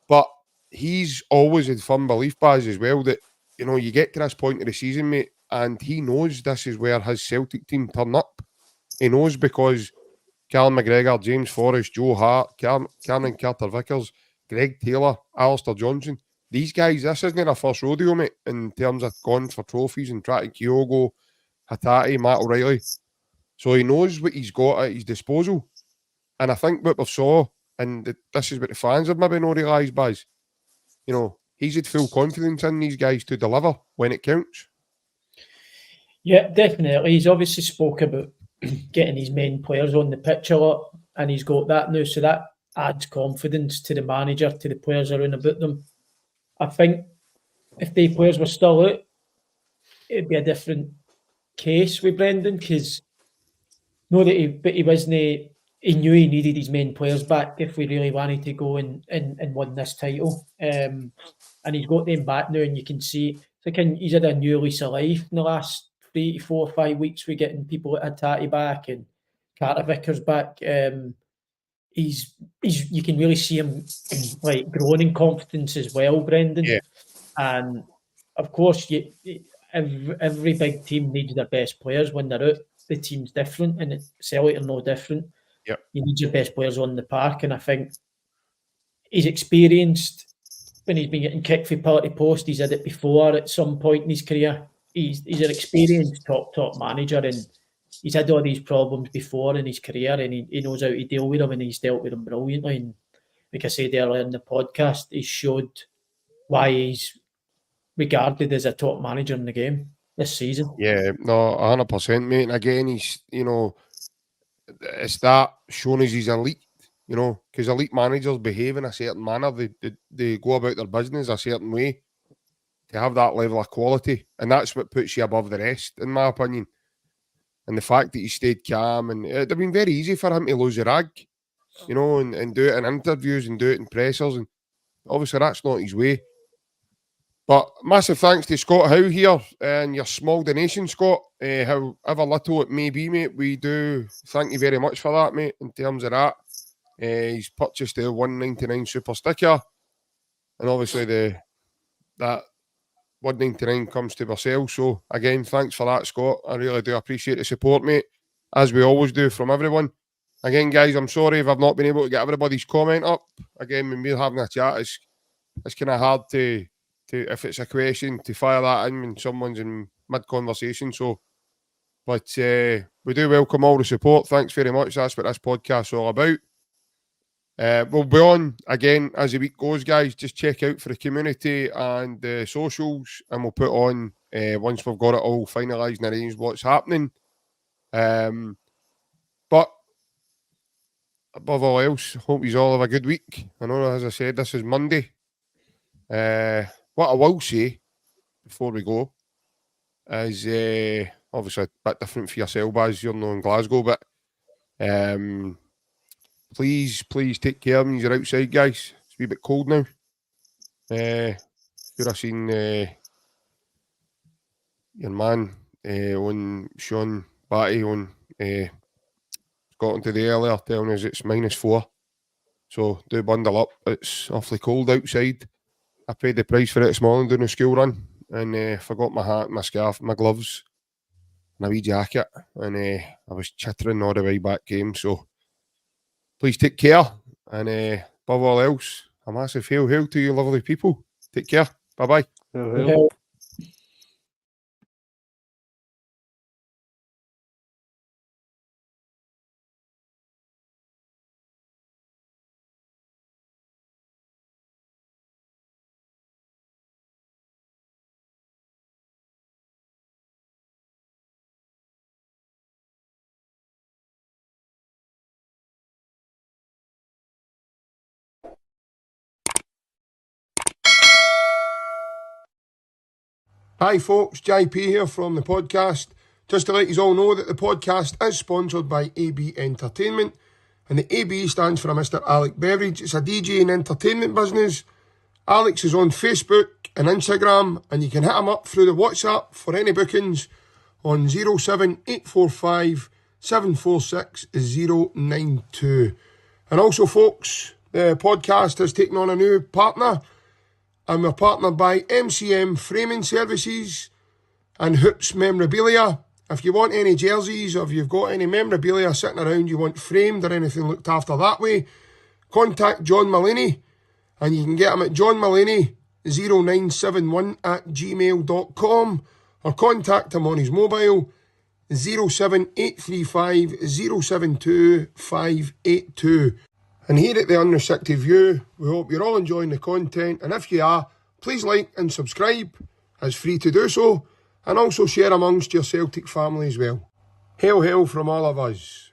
But he's always had firm belief, Baz, as well, that, you know, you get to this point of the season, mate, and he knows this is where his Celtic team turn up. He knows, because Callum McGregor, James Forrest, Joe Hart, Cameron Carter-Vickers, Greg Taylor, Alistair Johnson, these guys, this isn't their first rodeo, mate, in terms of going for trophies and trying to Kyogo, Hatate, Matt O'Reilly. So he knows what he's got at his disposal. And I think what we saw, and this is what the fans have maybe not realised, Baz, you know, he's had full confidence in these guys to deliver when it counts. Yeah, definitely. He's obviously spoke about getting his main players on the pitch a lot, and he's got that now, so that adds confidence to the manager, to the players around about them. I think if the players were still out, it'd be a different case with Brendan, because he wasn't. He knew he needed his main players back if we really wanted to go and win this title. And he's got them back now, and you can see he's had a new lease of life in the last 3 to 4 or 5 weeks. We're getting people at Hatate back and Carter Vickers back. He's you can really see him like growing in confidence as well, Brendan. Yeah. And of course, every big team needs their best players when they're out. The team's different, and Celtic are no different. Yep. You need your best players on the park, and I think he's experienced when he's been getting kicked for pillar to post. He's had it before at some point in his career. He's an experienced top manager, and he's had all these problems before in his career, and he knows how to deal with them, and he's dealt with them brilliantly. And like I said earlier in the podcast, he showed why he's regarded as a top manager in the game this season. Yeah, no, 100%, mate. And again, he's, you know, it's that shown as he's elite, you know, because elite managers behave in a certain manner. They go about their business a certain way to have that level of quality. And that's what puts you above the rest, in my opinion. And the fact that he stayed calm, and it'd have been very easy for him to lose a rag, you know, and do it in interviews and do it in pressers. And obviously that's not his way. But massive thanks to Scott Howe here and your small donation, Scott. However little it may be, mate, we do thank you very much for that, mate, in terms of that. He's purchased the 199 super sticker. And obviously that 199 comes to ourselves. So again, thanks for that, Scott. I really do appreciate the support, mate, as we always do from everyone. Again, guys, I'm sorry if I've not been able to get everybody's comment up. Again, when we're having a chat, it's kind of hard to if it's a question, to fire that in when someone's in mid-conversation. So, but we do welcome all the support. Thanks very much. That's what this podcast's all about. We'll be on again as the week goes, guys. Just check out for the community and the socials, and we'll put on once we've got it all finalised and arranged what's happening. But above all else, hope you all have a good week. I know, as I said, this is Monday. What I will say before we go is obviously a bit different for yourself, as you're not in Glasgow, but please take care when you're outside, guys. It's a wee bit cold now. Should have seen your man on Sean Batty on Scotland Today earlier telling us it's -4. So do bundle up. It's awfully cold outside. I paid the price for it this morning doing a school run and forgot my hat, my scarf, my gloves and a wee jacket, and I was chittering all the way back home. So please take care, and above all else, a massive hail to you lovely people. Take care. Bye-bye. Hail. Hi folks, JP here from the podcast. Just to let you all know that the podcast is sponsored by AB Entertainment, and the AB stands for Mr. Alec Beveridge. It's a DJ and entertainment business. Alex is on Facebook and Instagram, and you can hit him up through the WhatsApp for any bookings on 07845 746 092. And also folks, the podcast has taken on a new partner, and we're partnered by MCM Framing Services and Hoops Memorabilia. If you want any jerseys, or if you've got any memorabilia sitting around you want framed or anything looked after that way, contact John Mullaney, and you can get him at johnmullaney0971@gmail.com, or contact him on his mobile 07835 072 582. And here at the Unrestricted View, we hope you're all enjoying the content, and if you are, please like and subscribe. It's free to do so, and also share amongst your Celtic family as well. Hail from all of us.